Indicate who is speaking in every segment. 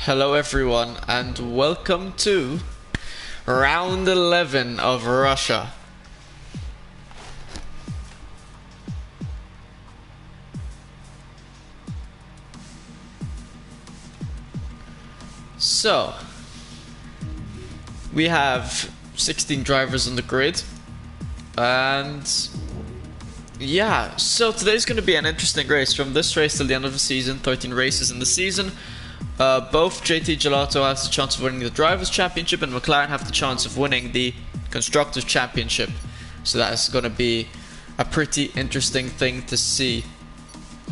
Speaker 1: Hello everyone and welcome to round 11 of Russia. So, we have 16 drivers on the grid and yeah, so today's going to be an interesting race. From this race till the end of the season, 13 races in the season. Both JT Gelato has the chance of winning the Drivers' Championship and McLaren have the chance of winning the Constructors' Championship. So that's going to be a pretty interesting thing to see.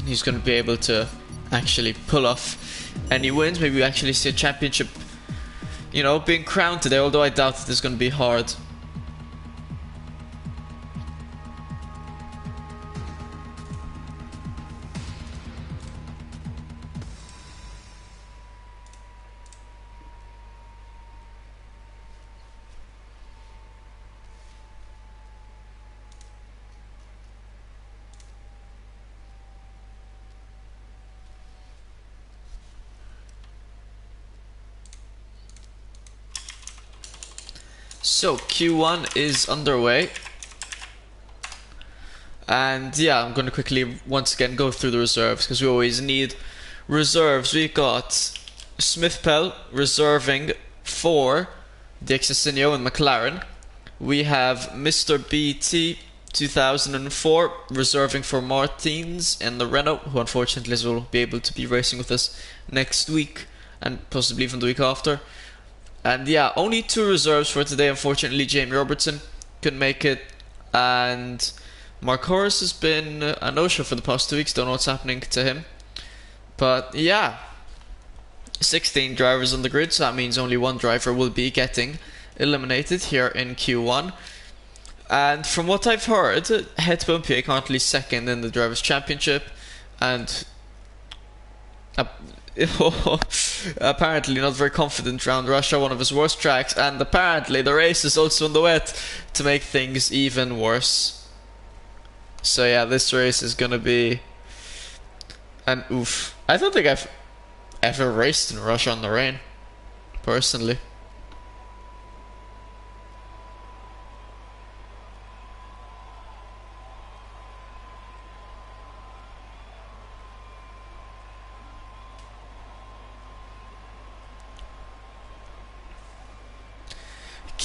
Speaker 1: He's going to be able to actually pull off any wins. Maybe we actually see a championship, being crowned today, although I doubt it is going to be hard. So Q1 is underway, and yeah, I'm going to quickly once again go through the reserves because we always need reserves. We got Smith-Pell reserving for the Excelsior and McLaren. We have Mr. BT 2004 reserving for Martins and the Renault, who unfortunately will be able to be racing with us next week and possibly even the week after. And yeah, only 2 reserves for today. Unfortunately, Jamie Robertson couldn't make it, and Mark Horace has been a no-show for the past 2 weeks. Don't know what's happening to him. But yeah, 16 drivers on the grid, so that means only 1 driver will be getting eliminated here in Q1. And from what I've heard, Het Pompier currently second in the Drivers' Championship, and apparently not very confident around Russia, one of his worst tracks, and apparently the race is also in the wet to make things even worse. So yeah, this race is gonna be an oof. I don't think I've ever raced in Russia in the rain, personally.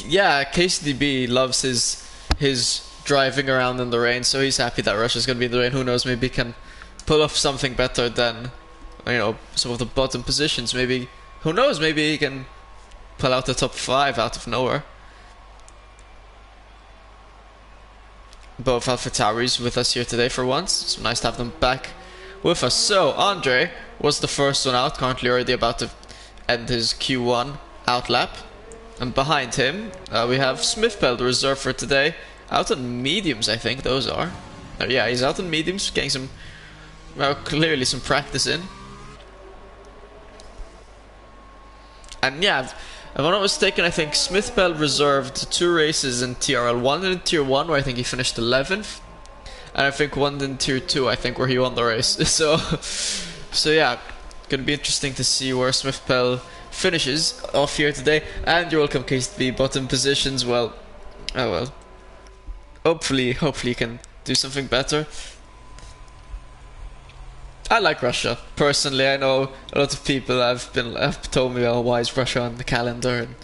Speaker 1: Yeah, KCDB loves his driving around in the rain, so he's happy that Russia's going to be in the rain. Who knows, maybe he can pull off something better than, some of the bottom positions. Maybe, who knows, maybe he can pull out the top 5 out of nowhere. Both AlphaTauris with us here today for once. It's nice to have them back with us. So, Andre was the first one out, currently already about to end his Q1 outlap. And behind him, we have Smith-Pell, the reserve for today. Out on mediums, I think those are. Yeah, he's out on mediums, getting some, clearly some practice in. And yeah, if I'm not mistaken, I think Smith-Pell reserved 2 races in TRL, 1 in Tier 1, where I think he finished 11th. And I think 1 in Tier 2, I think, where he won the race. So yeah, gonna be interesting to see where Smith-Pell finishes off here today. And you're welcome, KCB. Bottom positions, well, oh well. Hopefully you can do something better. I like Russia personally. I know a lot of people have told me, "Oh, why is Russia on the calendar?" And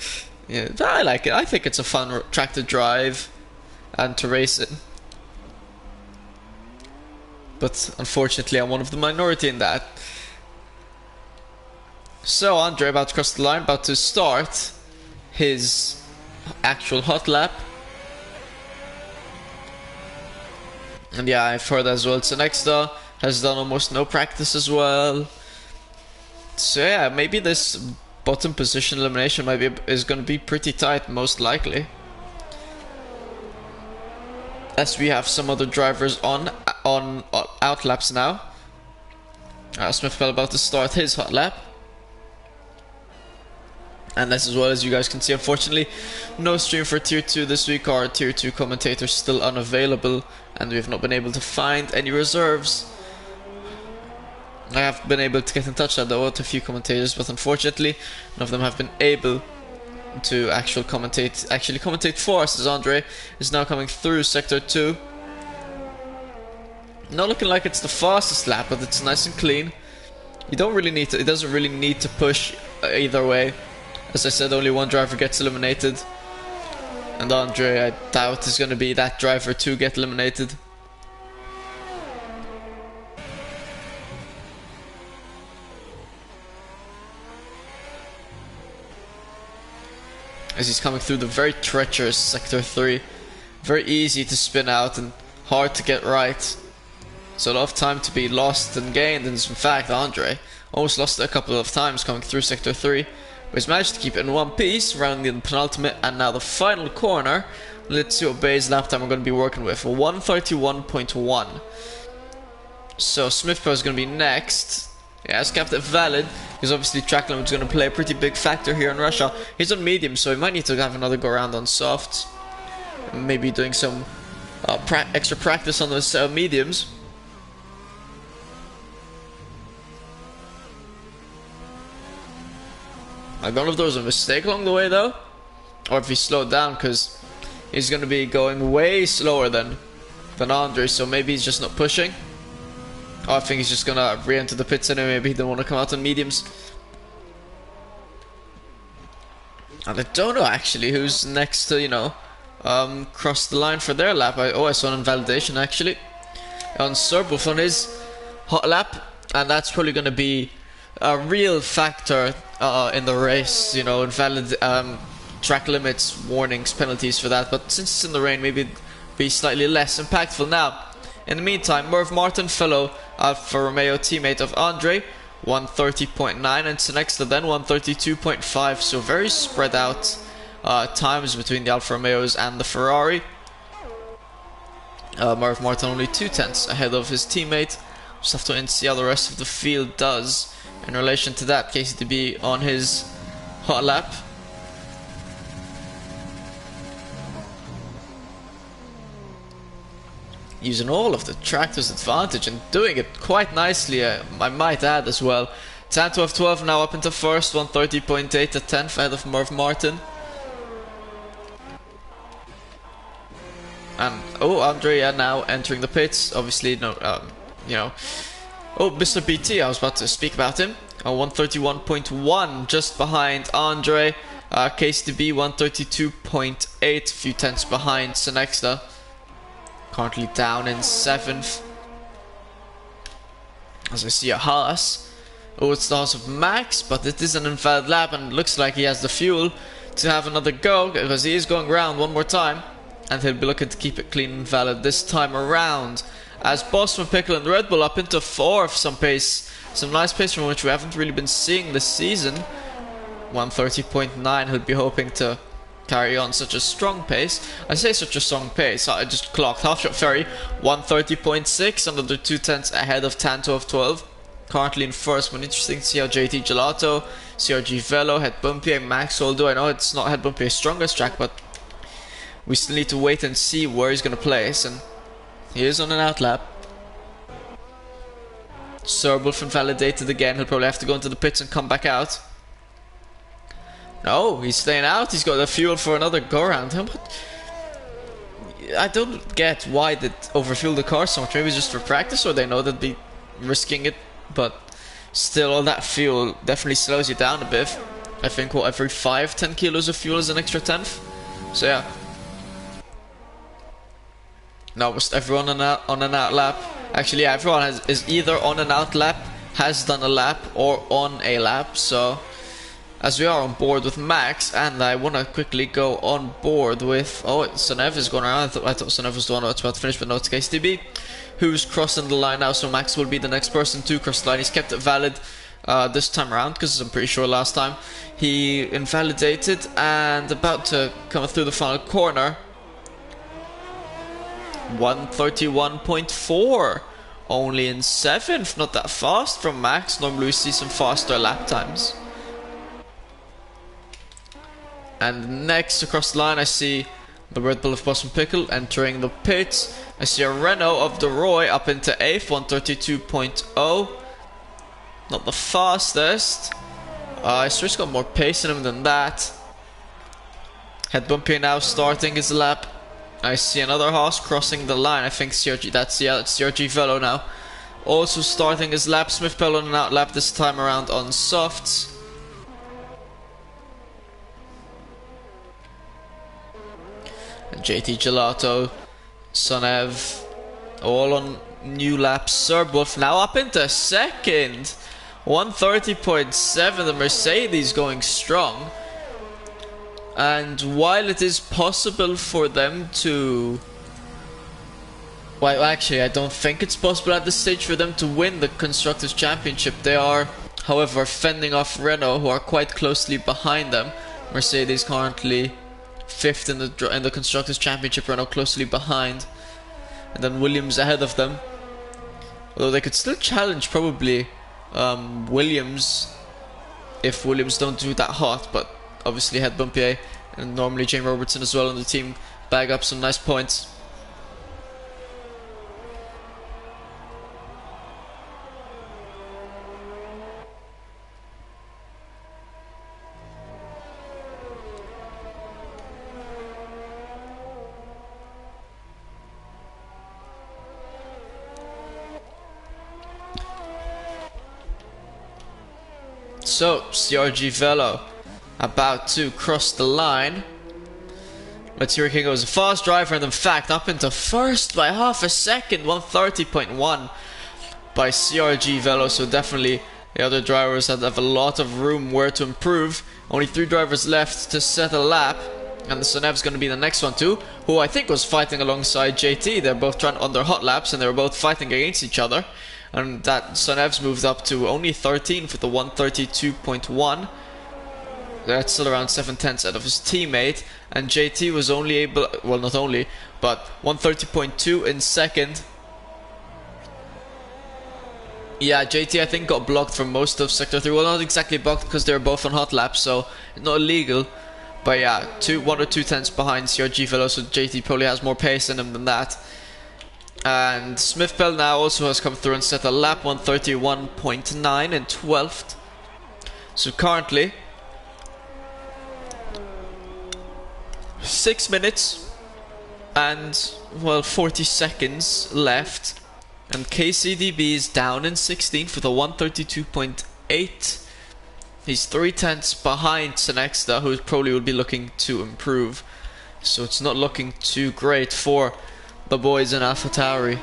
Speaker 1: yeah, I like it. I think it's a fun track to drive and to race in. But unfortunately, I'm one of the minority in that. So Andre about to cross the line, about to start his actual hot lap. And yeah, I've heard as well. Tsenexta has done almost no practice as well. So yeah, maybe this bottom position elimination is going to be pretty tight, most likely. As we have some other drivers on out laps now. Smith-Pell about to start his hot lap. And as well as you guys can see, unfortunately, no stream for Tier 2 this week. Our Tier 2 commentators still unavailable, and we've not been able to find any reserves. I have been able to get in touch with a few commentators, but unfortunately none of them have been able to actually commentate for us, as Andre is now coming through sector 2. Not looking like it's the fastest lap, but it's nice and clean. You don't really need to, it doesn't really need to push either way. As I said, only one driver gets eliminated, and Andre, I doubt, is going to be that driver to get eliminated. As he's coming through the very treacherous sector 3. Very easy to spin out and hard to get right. So a lot of time to be lost and gained, and in fact Andre almost lost it a couple of times coming through sector 3. But he's managed to keep it in one piece, rounding the penultimate and now the final corner. Let's see what base lap time we're going to be working with. 131.1. So Smithpo is going to be next. Yeah, has kept it valid, because obviously track limit is going to play a pretty big factor here in Russia. He's on medium, so he might need to have another go around on softs. Maybe doing some extra practice on those mediums. I don't know if there was a mistake along the way though, or if he slowed down, because he's going to be going way slower than Andre, so maybe he's just not pushing. Oh, I think he's just gonna re-enter the pits anyway. Maybe he didn't want to come out on mediums. And I don't know actually who's next to, you know, cross the line for their lap. I saw an invalidation actually on Serbov on his hot lap, and that's probably gonna be a real factor in the race. You know, invalid track limits, warnings, penalties for that. But since it's in the rain, maybe it'd be slightly less impactful now. In the meantime, Merv Martin, fellow Alfa Romeo teammate of Andre, 130.9, and Senexta then 132.5. So very spread out times between the Alfa Romeos and the Ferrari. Merv Martin only 2/10 ahead of his teammate. Just have to wait and see how the rest of the field does in relation to that. KCTB on his hot lap. Using all of the tractor's advantage and doing it quite nicely, I might add as well. Tanto of 12 now up into first, 130.8 to 10th ahead of Merv Martin. And Andrea now entering the pits. Obviously, no, you know. Oh, Mr. BT, I was about to speak about him. 131.1, just behind Andre. KCTB 132.8, few tenths behind Senexta. Currently down in 7th. As I see a Haas. Oh, it's the Haas of Max, but it is an invalid lap, and it looks like he has the fuel to have another go, because he is going round one more time, and he'll be looking to keep it clean and valid this time around. As Bosman, Pickle and Red Bull up into 4th, some pace, some nice pace from which we haven't really been seeing this season. 130.9, he'll be hoping to carry on such a strong pace. I say such a strong pace, I just clocked Half Shot Ferry 130.6, another 2/10 ahead of Tanto of 12. Currently in first, but interesting to see how JT Gelato, CRG Velo, Head Bumpy and Max will do. I know it's not Head Bumpy's strongest track, but we still need to wait and see where he's going to place, and he is on an outlap. Serbulf invalidated again, he'll probably have to go into the pits and come back out. No, he's staying out. He's got the fuel for another go around. I don't get why they overfuel the car so much. Maybe it's just for practice, or they know they'd be risking it. But still, all that fuel definitely slows you down a bit. I think every 5-10 kilos of fuel is an extra 10th. So yeah. Now was everyone on an out lap? Actually, yeah, everyone is either on an out lap, has done a lap, or on a lap. So, as we are on board with Max, and I want to quickly go on board with... Oh, Sonev is going around. I thought Sonev was the one that's about to finish, but no, it's KCTB who's crossing the line now, so Max will be the next person to cross the line. He's kept it valid this time around, because I'm pretty sure last time he invalidated, and about to come through the final corner. 131.4, only in 7th, not that fast from Max. Normally we see some faster lap times. And next across the line I see the Red Bull of Boston Pickle entering the pits. I see a Renault of the Roy up into 8th, 132.0. Not the fastest. He's got more pace in him than that. Head bumpy now starting his lap. I see another horse crossing the line. I think CRG, that's CRG Velo now. Also starting his lap. Smith Pell on an out lap this time around on softs. And JT Gelato, Sonev, all on new laps. Serbulf now up into second. 130.7, the Mercedes going strong. And while it is possible for them to... Well, actually, I don't think it's possible at this stage for them to win the Constructors' Championship. They are, however, fending off Renault, who are quite closely behind them. Mercedes currently 5th in the Constructors' Championship, Renault closely behind. And then Williams ahead of them. Although they could still challenge, probably, Williams, if Williams don't do that hot, but obviously Head Bumpier and normally Jane Robertson as well on the team bag up some nice points. So, CRG Velo about to cross the line. Let's see where he goes. A fast driver, and in fact, up into first by half a second. 130.1 by CRG Velo. So definitely the other drivers have a lot of room where to improve. Only 3 drivers left to set a lap. And the Sonev's going to be the next one too, who I think was fighting alongside JT. They're both trying on their hot laps, and they were both fighting against each other. And that Sonev's moved up to only 13 for the 132.1. That's still around 7/10 out of his teammate. And JT was only able, well, not only, but 130.2 in second. Yeah, JT I think got blocked for most of Sector 3. Well, not exactly blocked because they were both on hot laps, so not illegal. But yeah, 1 or 2 tenths behind CRG Velo, so JT probably has more pace in him than that. And Smith Pell now also has come through and set a lap. 131.9 in 12th. So currently 6 minutes and, well, 40 seconds left. And KCDB is down in 16th with a 132.8. He's 3 tenths behind Senexta, who probably will be looking to improve. So it's not looking too great for the boys in AlphaTauri.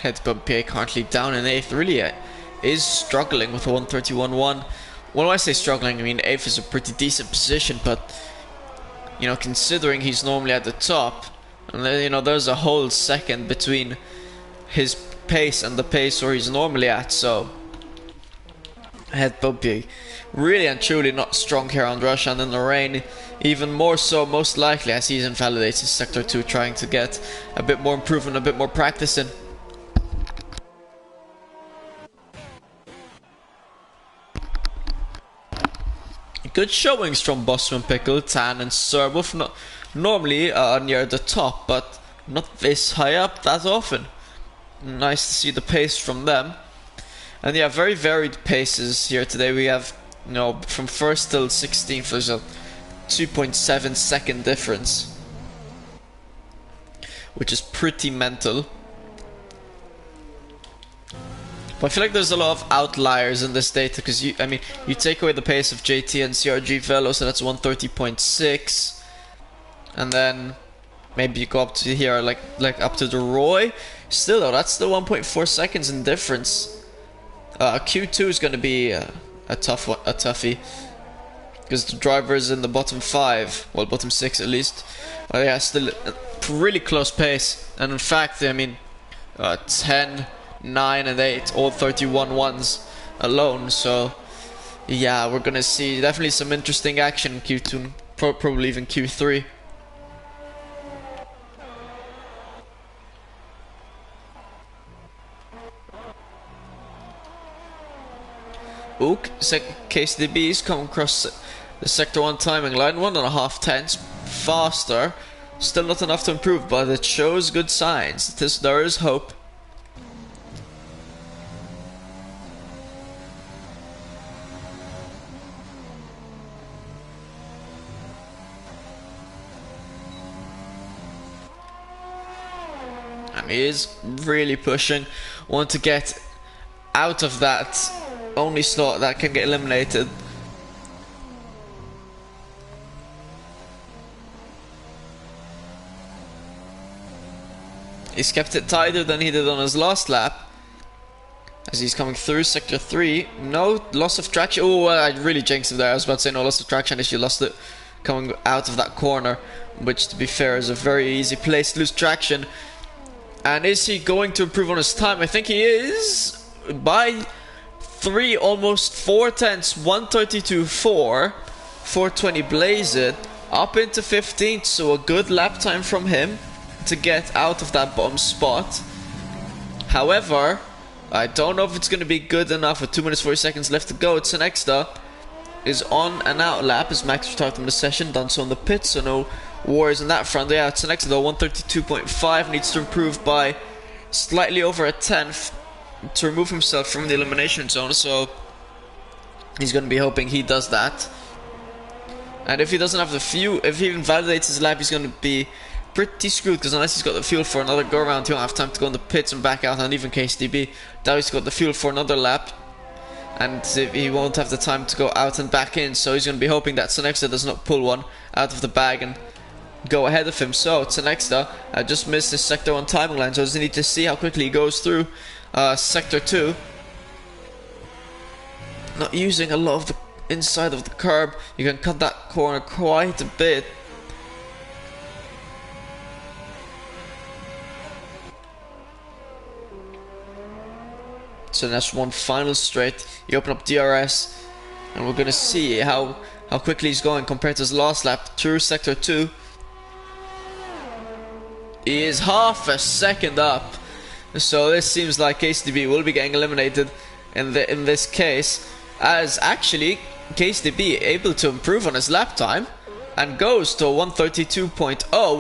Speaker 1: Head Bumpier currently down in 8th. Really is struggling with a 131.1. When I say struggling, I mean 8th is a pretty decent position, but you know, considering he's normally at the top, and then, you know, there's a whole second between his pace and the pace where he's normally at. So Head Bumpier really and truly not strong here on Russia, and in the rain even more so, most likely, as he's invalidates his Sector 2, trying to get a bit more improvement, a bit more practice in. Good showings from Bosman, Pickle, Tan and Serbulf. No, normally near the top, but not this high up that often. Nice to see the pace from them. And yeah, very varied paces here today. We have, you know, from 1st till 16th, there's a 2.7 second difference, which is pretty mental. But I feel like there's a lot of outliers in this data, because you take away the pace of JT and CRG Velo, so that's 130.6, and then maybe you go up to here, like up to the Roy. Still though, that's still 1.4 seconds in difference. Q2 is going to be a toughie. because the driver is in the bottom 5, well, bottom 6 at least. Yeah, still a really close pace, and in fact, I mean, 10, 9 and 8, all 31 ones alone, so yeah, we're gonna see definitely some interesting action in Q2, probably even Q3. Ook, KCDB's come across the sector 1 timing line, 1.5 tenths faster. Still not enough to improve, but it shows good signs. There is hope. And he is really pushing. Want to get out of that only slot that can get eliminated. He's kept it tighter than he did on his last lap, as he's coming through sector 3. No loss of traction. Oh, I really jinxed him there. I was about to say no loss of traction as you lost it coming out of that corner, which to be fair is a very easy place to lose traction. And is he going to improve on his time? I think he is, by 3, almost 4 tenths, 132.4, 420 blaze it, up into 15th, so a good lap time from him to get out of that bottom spot. However, I don't know if it's going to be good enough with 2 minutes 40 seconds left to go. Tsenexta is on an out lap as Max restarted from the session, done so in the pits, so no worries on that front. Yeah, Tsenexta though, 132.5, needs to improve by slightly over a tenth to remove himself from the elimination zone, so he's going to be hoping he does that. And if he doesn't have the fuel, if he invalidates his lap, he's going to be pretty screwed, because unless he's got the fuel for another go around, he won't have time to go in the pits and back out, and even KCDB, now he's got the fuel for another lap, and he won't have the time to go out and back in, so he's going to be hoping that Tsenexta does not pull one out of the bag and go ahead of him. So Tsenexta just missed his sector 1 timing line, so we need to see how quickly he goes through sector 2. Not using a lot of the inside of the curb, you can cut that corner quite a bit. So that's one final straight. You open up DRS, and we're gonna see how quickly he's going compared to his last lap through sector 2. He is half a second up, so this seems like KCDB will be getting eliminated in this case, as actually KCDB able to improve on his lap time and goes to a 132.0,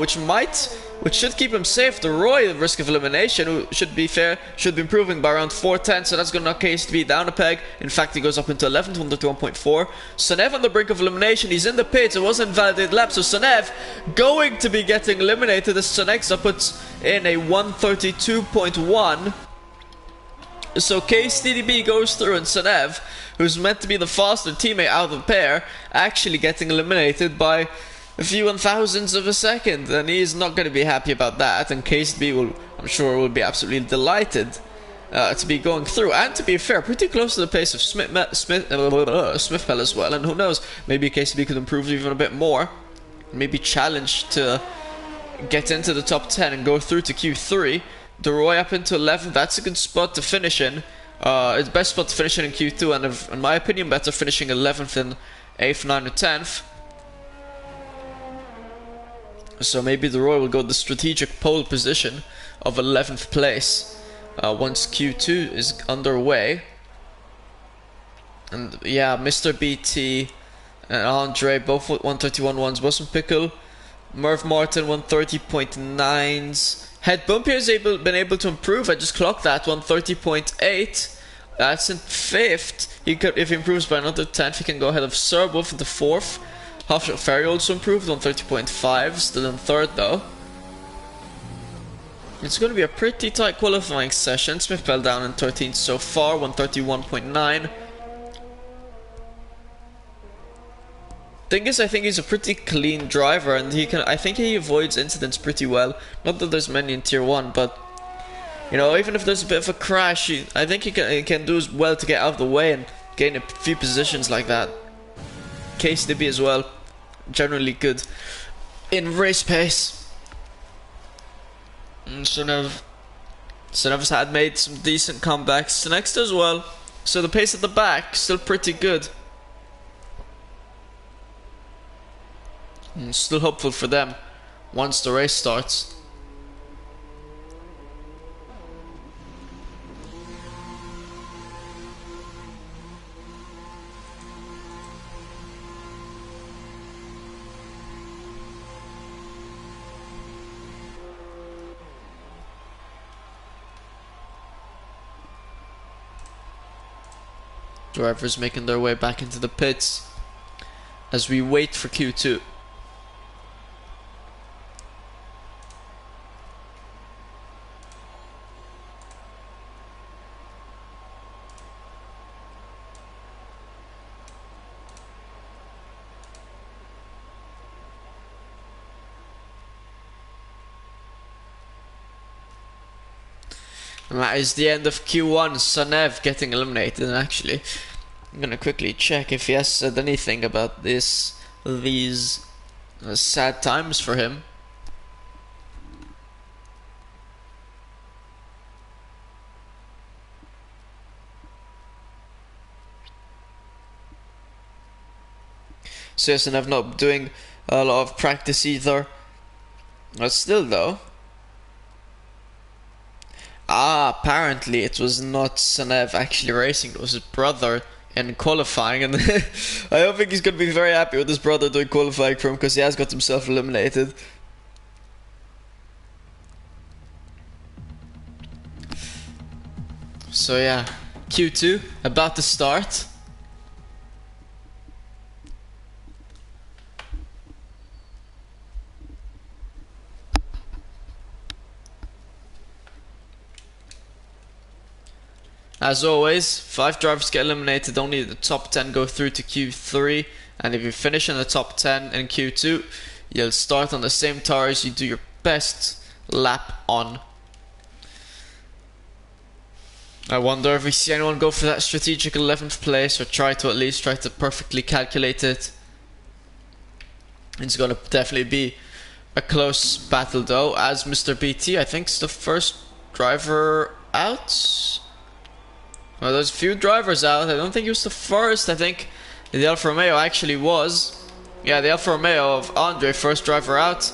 Speaker 1: which should keep him safe. The Roy, the risk of elimination, who should be fair, should be improving by around 4 tenths, so that's going to knock KCDB down a peg. In fact, he goes up into 11th, 131.4. Senev on the brink of elimination, he's in the pits, it was an invalidated lap, so Senev going to be getting eliminated as Tsenexta puts in a 132.1. So KCDB goes through, and Senev, who's meant to be the faster teammate out of the pair, actually getting eliminated by a few 1,000ths of a second, and he's not going to be happy about that. And KCB will, I'm sure, will be absolutely delighted to be going through, and to be fair, pretty close to the pace of Smithpell as well. And who knows, maybe KCB could improve even a bit more, maybe challenge to get into the top 10 and go through to Q3. Deroy up into 11th, that's a good spot to finish in. It's the best spot to finish in Q2, and in my opinion, better finishing 11th than 8th, 9th, or 10th. So maybe the Roy will go the strategic pole position of 11th place once Q2 is underway. And yeah, Mr. BT and Andre both with 131.1s. Boston Pickle, Merv Martin 130.9s. Head Bumpy has been able to improve. I just clocked that 130.8. That's in 5th. He could, if he improves by another 10th, he can go ahead of Serbolf in the 4th. Halfshot Ferry also improved, 130.5, still in 3rd though. It's going to be a pretty tight qualifying session. Smithpell down in 13th so far, 131.9. Thing is, I think he's a pretty clean driver, and I think he avoids incidents pretty well. Not that there's many in tier 1, but you know, even if there's a bit of a crash, I think he can do well to get out of the way and gain a few positions like that. KCDB as well. Generally good in race pace. And Sunev's had made some decent comebacks. Next as well. So the pace at the back still pretty good. And still hopeful for them once the race starts. Drivers making their way back into the pits as we wait for Q2. And that is the end of Q1. Sunev getting eliminated. And actually, I'm gonna quickly check if he has said anything about these sad times for him. So yes, and I've not doing a lot of practice either. But still though. Apparently it was not Sunev actually racing, it was his brother in qualifying, and I don't think he's going to be very happy with his brother doing qualifying for him, because he has got himself eliminated. So yeah, Q2 about to start. As always, 5 drivers get eliminated, only the top 10 go through to Q3, and if you finish in the top 10 in Q2, you'll start on the same tires you do your best lap on. I wonder if we see anyone go for that strategic 11th place, or at least try to perfectly calculate it. It's gonna definitely be a close battle though, as Mr. BT, I think, is the first driver out. Well, there's a few drivers out. I don't think he was the first. I think the Alfa Romeo actually was. Yeah, the Alfa Romeo of Andre, first driver out.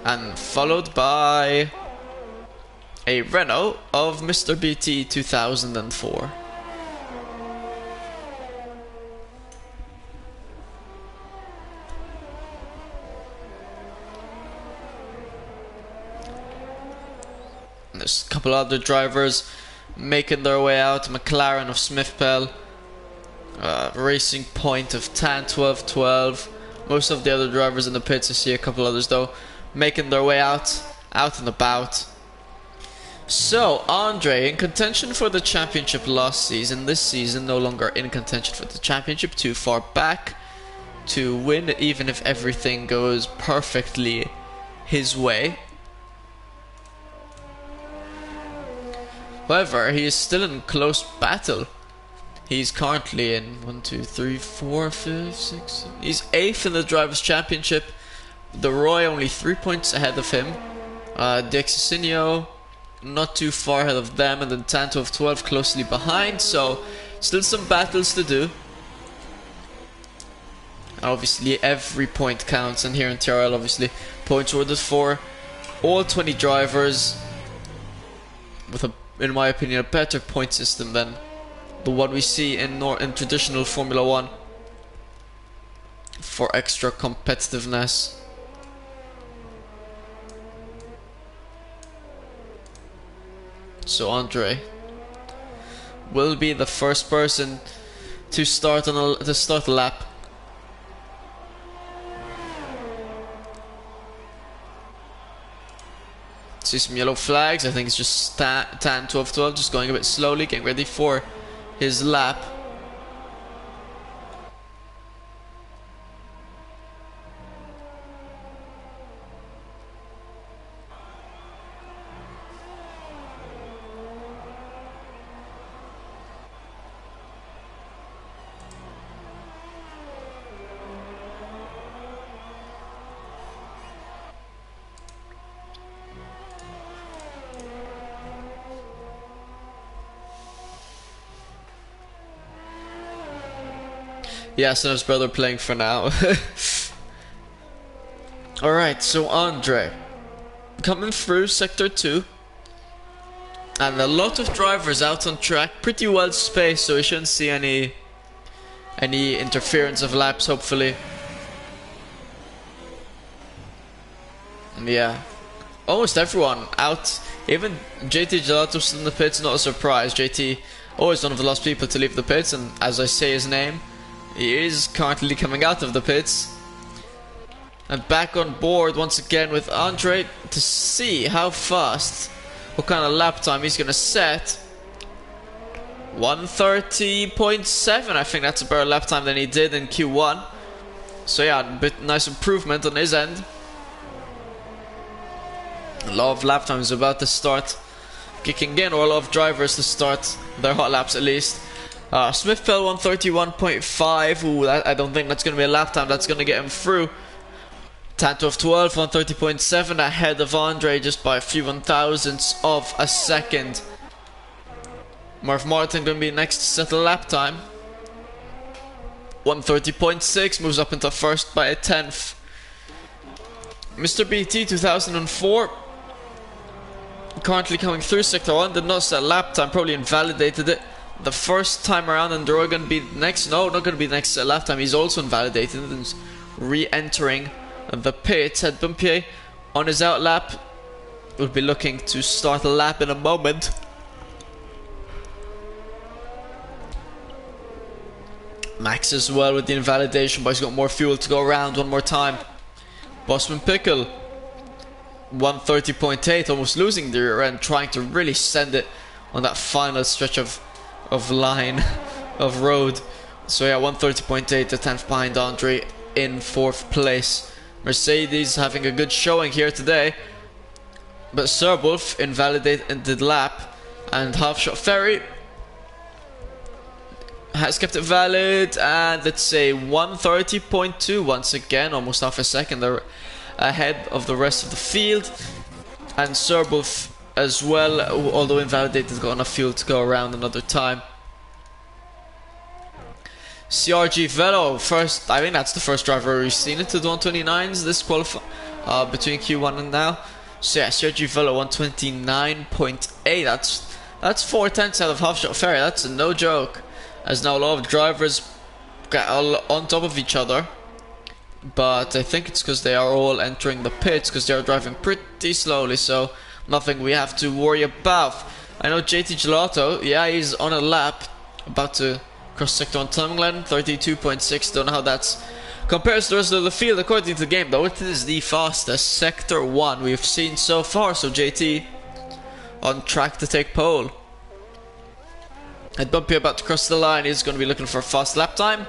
Speaker 1: And followed by a Renault of Mr. BT 2004. And there's a couple other drivers making their way out. McLaren of Smithpell, Racing Point of Tan 1212. Most of the other drivers in the pits, I see a couple others though, making their way out and about. So Andre in contention for the championship last season, this season no longer in contention for the championship, too far back to win, even if everything goes perfectly his way. However, he is still in close battle. He's currently in 1, 2, 3, 4, 5, 6, 7. He's 8th in the Drivers' Championship. The Roy only 3 points ahead of him. Dexacinio not too far ahead of them, and then Tanto of 12 closely behind. So still some battles to do. And obviously every point counts, and here in TRL obviously points awarded for all 20 drivers with a, in my opinion, a better point system than the one we see in traditional Formula 1 for extra competitiveness. So Andre will be the first person to start on a lap. See some yellow flags. I think it's just Tan 1212 just going a bit slowly, getting ready for his lap. Yes, and his brother playing for now. Alright, so Andre coming through sector 2. And a lot of drivers out on track, pretty well spaced, so we shouldn't see any interference of laps, hopefully. And yeah, almost everyone out. Even JT Gelato's in the pits, not a surprise. JT, always one of the last people to leave the pits, and as I say his name, he is currently coming out of the pits. And back on board once again with Andre to see how fast, what kind of lap time he's going to set. 1:30.7, I think that's a better lap time than he did in Q1. So yeah, a bit nice improvement on his end. A lot of lap times about to start kicking in, or a lot of drivers to start their hot laps at least. Smith fell 1:31.5. Ooh, I don't think that's going to be a lap time that's going to get him through. Tanto of 12, 1:30.7 ahead of Andre just by a few 1,000ths of a second. Marv Martin going to be next to set a lap time. 1:30.6 moves up into first by a 10th. Mr. BT 2004 currently coming through sector 1, did not set a lap time, probably invalidated it the first time around, and they're going to be next. No, not going to be next to lap time. He's also invalidated and re-entering the pits. Head Bumpier on his out lap will be looking to start a lap in a moment. Max as well with the invalidation, but he's got more fuel to go around one more time. Bossman Pickle 1:30.8, almost losing the rear end, trying to really send it on that final stretch of line of road. So yeah, 1:30.8, the 10th behind Andre in 4th place. Mercedes having a good showing here today, but Serwolf invalidated lap, and Half Shot Ferry has kept it valid, and let's say 1:30.2 once again, almost half a second. They're ahead of the rest of the field, and Serwolf as well, although invalidated, got enough fuel to go around another time. CRG Velo, first, I think that's the first driver we've seen into the 129s this qualify between Q1 and now. So yeah, CRG Velo 129.8, that's 4/10 out of Half Shot Ferry. That's no joke, as now a lot of drivers get on top of each other. But I think it's because they are all entering the pits, because they are driving pretty slowly, so nothing we have to worry about. I know JT Gelato, yeah, he's on a lap, about to cross sector on Tumglen, 32.6. Don't know how that compares to the rest of the field according to the game, though. It is the fastest sector 1 we've seen so far, so JT on track to take pole. And Bumpy about to cross the line. He's going to be looking for a fast lap time.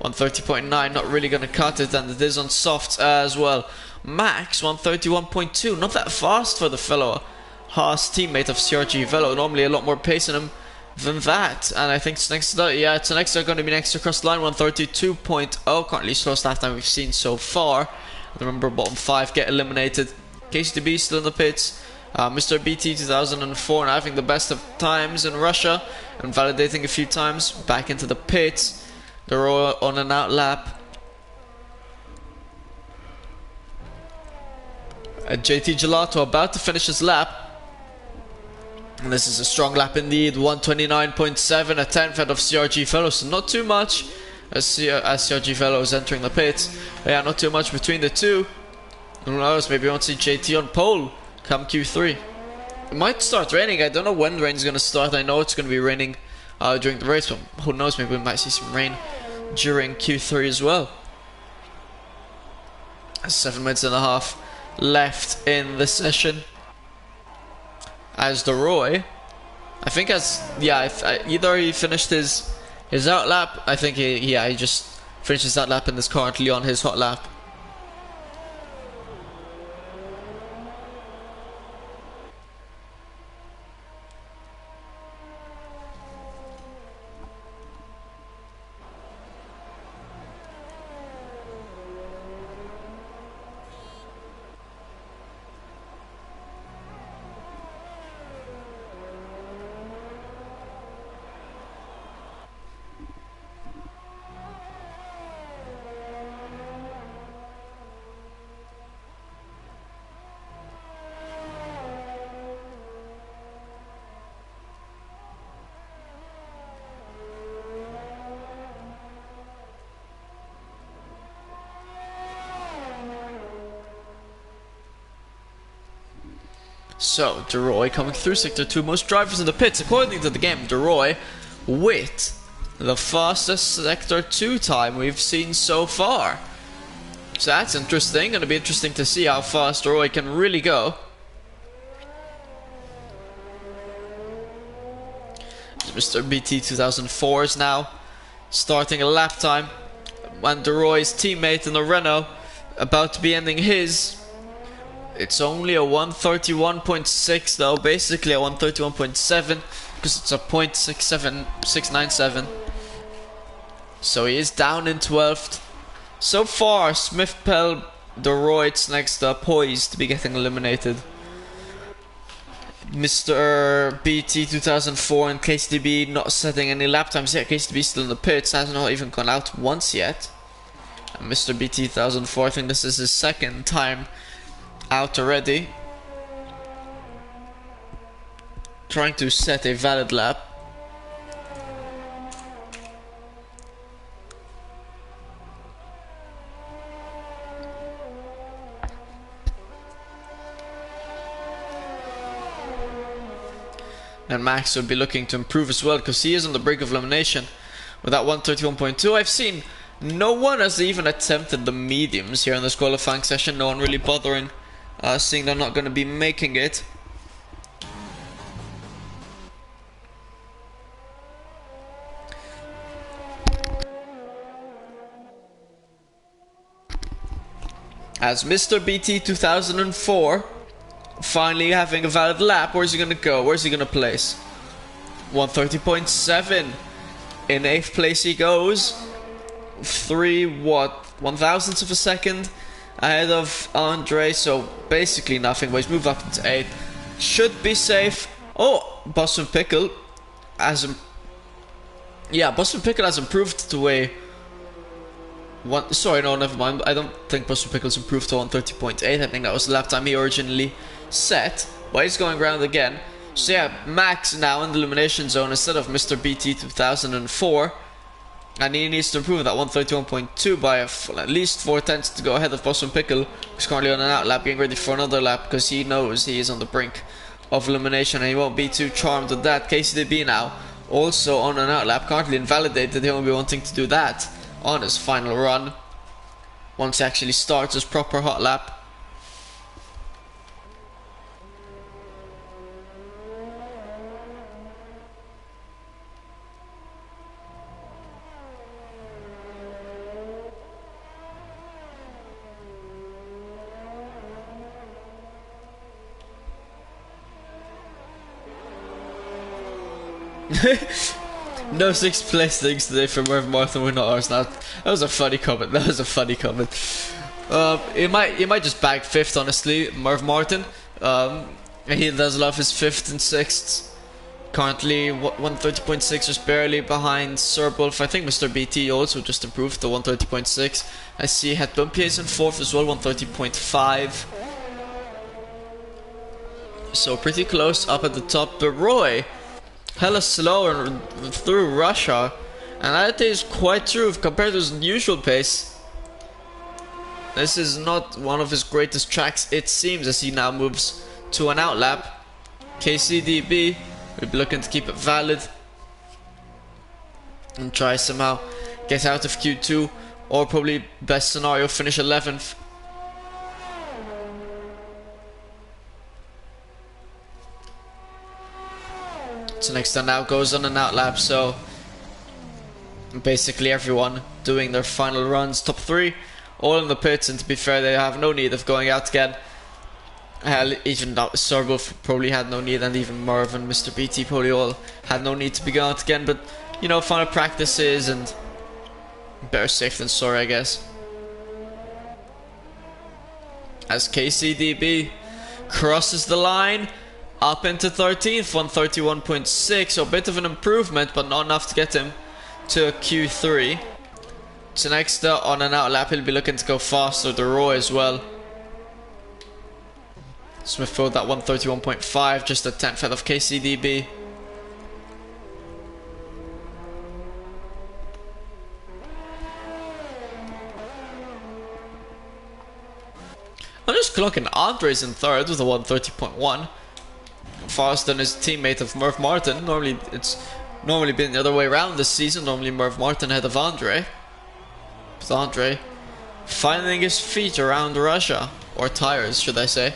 Speaker 1: 1:30.9, not really going to cut it, and it is on softs as well. Max 1:31.2, not that fast for the fellow Haas teammate of CRG Velo. Normally a lot more pace in him than that, and I think it's next to that. Yeah, it's next. They're going to be next to cross the line. 1:32.0, currently slowest lap time we've seen so far. Remember, bottom 5 get eliminated. KCTB still in the pits. Mr. BT 2004 having the best of times in Russia and validating a few times back into the pits. They're all on an out lap. JT Gelato about to finish his lap, and this is a strong lap indeed. 1:29.7, a 10th out of CRG Fellow, so not too much as CRG Fellow is entering the pits. But yeah, not too much between the two. Who knows, maybe we won't see JT on pole come Q3. It might start raining. I don't know when the rain is going to start. I know it's going to be raining during the race, but who knows, maybe we might see some rain during Q3 as well. 7 minutes and a half left in the session. As the Roy, I think either he finished his out lap. I think he just finished his out lap and is currently on his hot lap. So, DeRoy coming through Sector 2. Most drivers in the pits, according to the game, DeRoy with the fastest Sector 2 time we've seen so far. So that's interesting. Going to be interesting to see how fast DeRoy can really go. Mr. BT 2004 is now starting a lap time. And DeRoy's teammate in the Renault about to be ending his. It's only a 131.6 though, basically a 131.7 because it's a .697. So he is down in 12th. So far, Smith, Pell, DeRoy's next up, poised to be getting eliminated. Mr. BT 2004 and KCDB not setting any lap times yet. KCDB still in the pits, has not even gone out once yet. And Mr. BT 2004, I think this is his second time out already. Trying to set a valid lap. And Max would be looking to improve as well because he is on the brink of elimination with that 131.2. I've seen no one has even attempted the mediums here in this qualifying session. No one really bothering, seeing they're not going to be making it. As Mr. BT 2004 finally having a valid lap. Where's he gonna go? Where's he gonna place? 130.7. In 8th place he goes. 1,000ths of a second ahead of Andre, so basically nothing, but he's moved up into 8th. Should be safe. Oh, Boston Pickle has Boston Pickle has improved to a sorry, no, never mind. I don't think Boston Pickle's improved to 130.8. I think that was the lap time he originally set, but he's going round again. So yeah, Max now in the elimination zone instead of Mr. BT 2004, and he needs to improve that 131.2 by at least 4/10 to go ahead of Boston Pickle, who's currently on an out lap, getting ready for another lap because he knows he is on the brink of elimination and he won't be too charmed with that. KCDB now also on an out lap, currently invalidated. He won't be wanting to do that on his final run once he actually starts his proper hot lap. No 6th place things today for Merv Martin, we're not ours now. That was a funny comment. That was a funny comment. He might just bag 5th, honestly, Merv Martin. He does love his 5th and 6th. Currently 130.6, just barely behind Sir Wolf. I think Mr. BT also just improved to 130.6. I see Het Bumpy is in 4th as well, 130.5. So pretty close up at the top. But Roy, hella slow through Russia, and that is quite true compared to his usual pace. This is not one of his greatest tracks, it seems, as he now moves to an out lap. KCDB will be looking to keep it valid and try somehow get out of Q2, or probably best scenario finish 11th. So next time now goes on an out lap, so basically everyone doing their final runs, top 3, all in the pits, and to be fair, they have no need of going out again. Hell, even Sorbo probably had no need, and even Merv and Mr. BT probably all had no need to be going out again, but you know, final practices and better safe than sorry, I guess. As KCDB crosses the line up into 13th, 131.6, so a bit of an improvement, but not enough to get him to Q3. So next on an out lap, he'll be looking to go faster, the Roy as well. Smith filled that 131.5, just a 10th ahead of KCDB. I'm just clocking Andres in 3rd with a 130.1. faster than his teammate of Merv Martin. Normally it's been the other way around this season. Normally Merv Martin ahead of Andre. But Andre finding his feet around Russia. Or tires, should I say.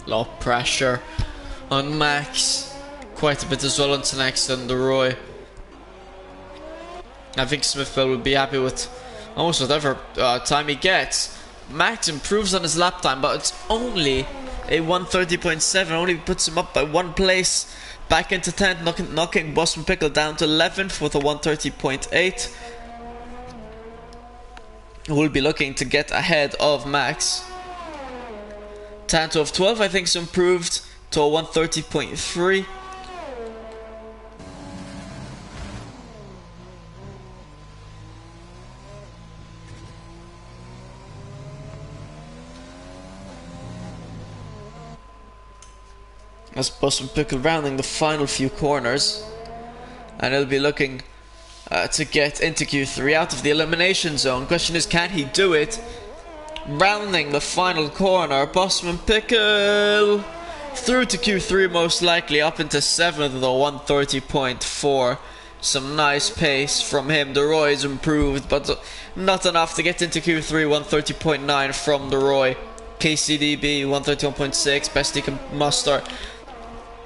Speaker 1: A lot of pressure on Max. Quite a bit as well on Tenex and Leroy. I think Smith-Bell would be happy with almost whatever time he gets. Max improves on his lap time, but it's only a 130.7. Only puts him up by one place. Back into 10th, knocking Boston Pickle down to 11th with a 130.8. We'll be looking to get ahead of Max. Tanto of 12 I think is improved to a 130.3. As Boston Pickle rounding the final few corners, and he'll be looking to get into Q3 out of the elimination zone. Question is, can he do it? Rounding the final corner, Boston Pickle through to Q3 most likely, up into 7th with a 130.4. Some nice pace from him. Deroy's improved, but not enough to get into Q3. 130.9 from Deroy. KCDB 131.6, best he can muster.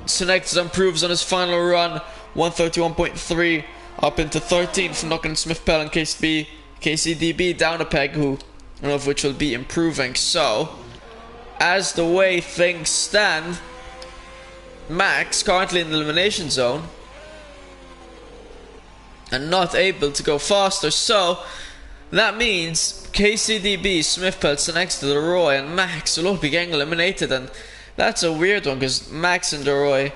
Speaker 1: Senectus improves on his final run, 131.3, up into 13th, knocking Smith-Pell and KCDB down a peg, who one of which will be improving. So, as the way things stand, Max currently in the elimination zone and not able to go faster. So that means KCDB, Smith-Pell, next to Leroy, and Max will all be getting eliminated, and that's a weird one because Max and Leroy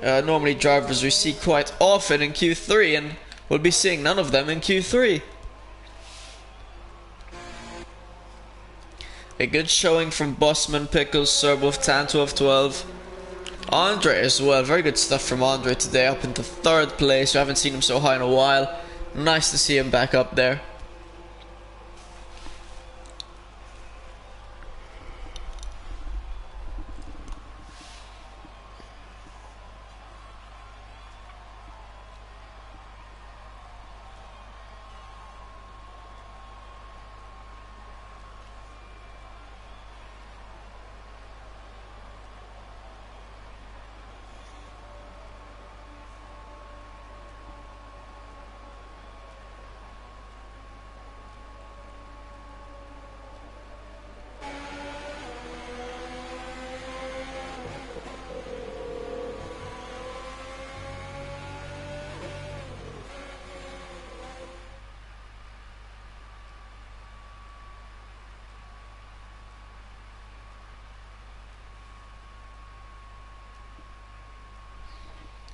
Speaker 1: normally drivers we see quite often in Q3, and we'll be seeing none of them in Q3. A good showing from Bossman, Pickles, Serbo, Tanto of 12. Andre as well, very good stuff from Andre today, up into 3rd place. We haven't seen him so high in a while. Nice to see him back up there.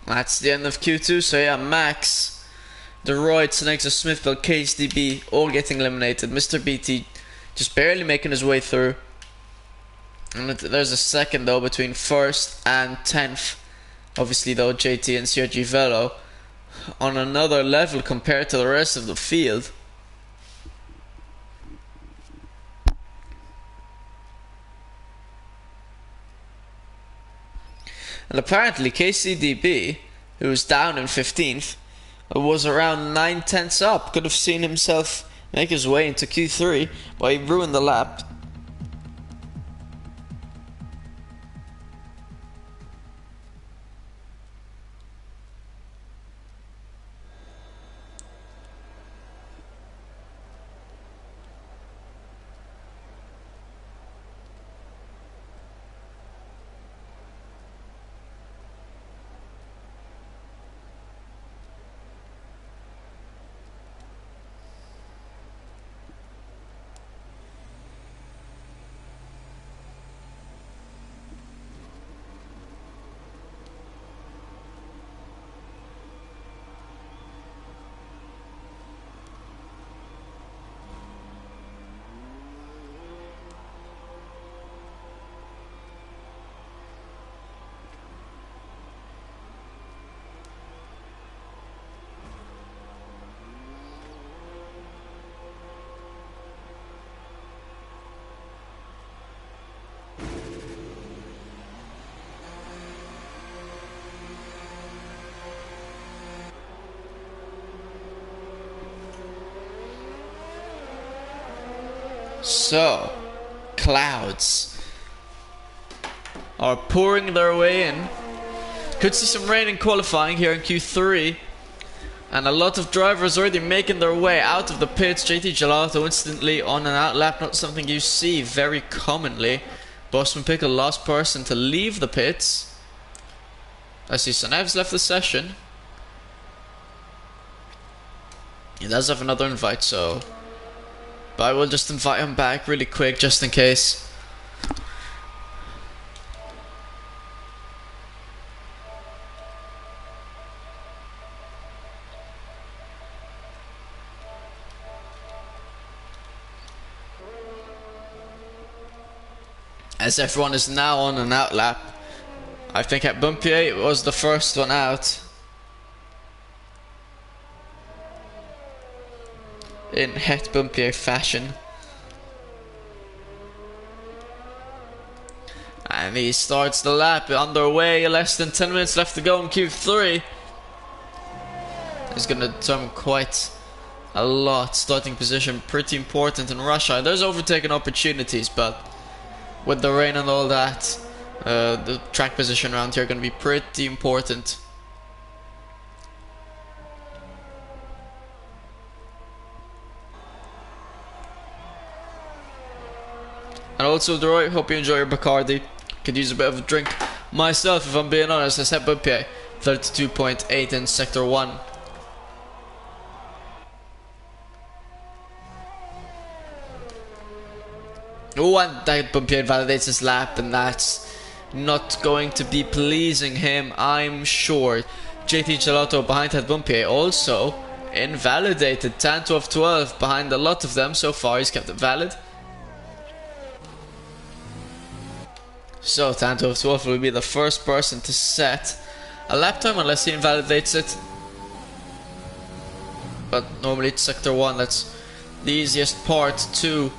Speaker 1: That's the end of Q2, so yeah, Max, Deroy, Tsenexo, Smithville, KSDB, all getting eliminated. Mr. BT just barely making his way through. And there's a second though between 1st and 10th. Obviously though, JT and Sergi Velo on another level compared to the rest of the field. And apparently KCDB, who was down in 15th, was around 9/10 up. Could have seen himself make his way into Q3, but he ruined the lap. So, clouds are pouring their way in. Could see some rain in qualifying here in Q3. And a lot of drivers already making their way out of the pits. JT Gelato instantly on an out lap, not something you see very commonly. Bosman Pickle, last person to leave the pits. I see Sanev's left the session. He does have another invite, so... But I will just invite him back really quick, just in case. As everyone is now on an out lap. I think at Bumpier was the first one out. In het Bumpier fashion. And he starts the lap underway, less than 10 minutes left to go in Q3. He's gonna determine quite a lot. Starting position pretty important in Russia. There's overtaking opportunities, but with the rain and all that, the track position around here are going to be pretty important. And also, Droy, hope you enjoy your Bacardi. Could use a bit of a drink myself, if I'm being honest. I said Bumpier, 32.8 in Sector 1. Oh, and that Bumpier validates his lap, and that's not going to be pleasing him, I'm sure. JT Gelato behind that Bumpier also invalidated. Tanto of 12 behind a lot of them so far. He's kept it valid. So Tanto of 12 will be the first person to set a lap time unless he invalidates it. But normally it's Sector 1, that's the easiest part to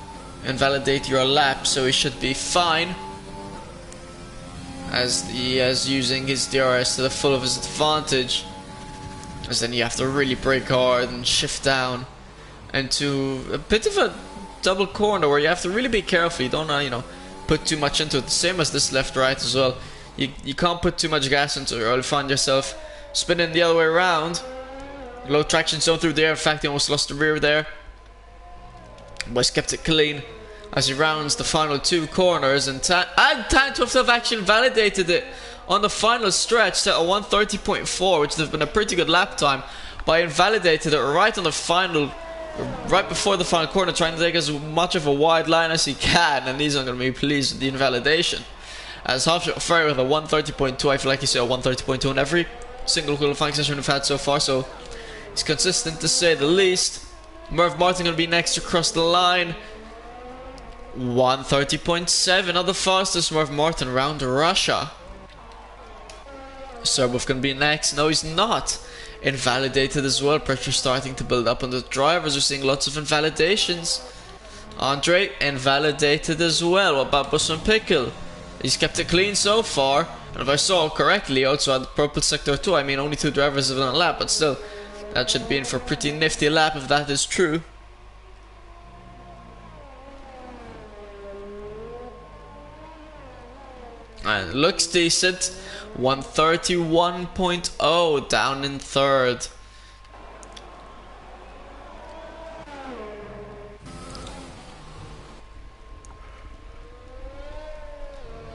Speaker 1: invalidate your lap, so he should be fine, as he is using his DRS to the full of his advantage. As then you have to really brake hard and shift down into a bit of a double corner where you have to really be careful. You don't put too much into it. The same as this left right as well. You can't put too much gas into it or you'll find yourself spinning the other way around. Low traction zone through there. In fact, he almost lost the rear there. Boys kept it clean as he rounds the final two corners, and Tanto have actually validated it on the final stretch, set a 1:30.4, which would have been a pretty good lap time, but he invalidated it right on the final, right before the final corner, trying to take as much of a wide line as he can, and he's not going to be pleased with the invalidation. As Half-Shot Ferry with a 1:30.2, I feel like he's set a 1:30.2 in every single qualifying session we've had so far, so he's consistent to say the least. Merv Martin going to be next to cross the line. 1:30.7, not the fastest Merv Martin round Russia. Serbov going to be next. No, he's not. Invalidated as well. Pressure starting to build up on the drivers. We're seeing lots of invalidations. Andre invalidated as well. What about Busman Pickle? He's kept it clean so far. And if I saw correctly, also had the purple sector 2. I mean, only 2 drivers have done a lap, but still, that should be in for a pretty nifty lap if that is true. And it looks decent. 1:31.0 down in third.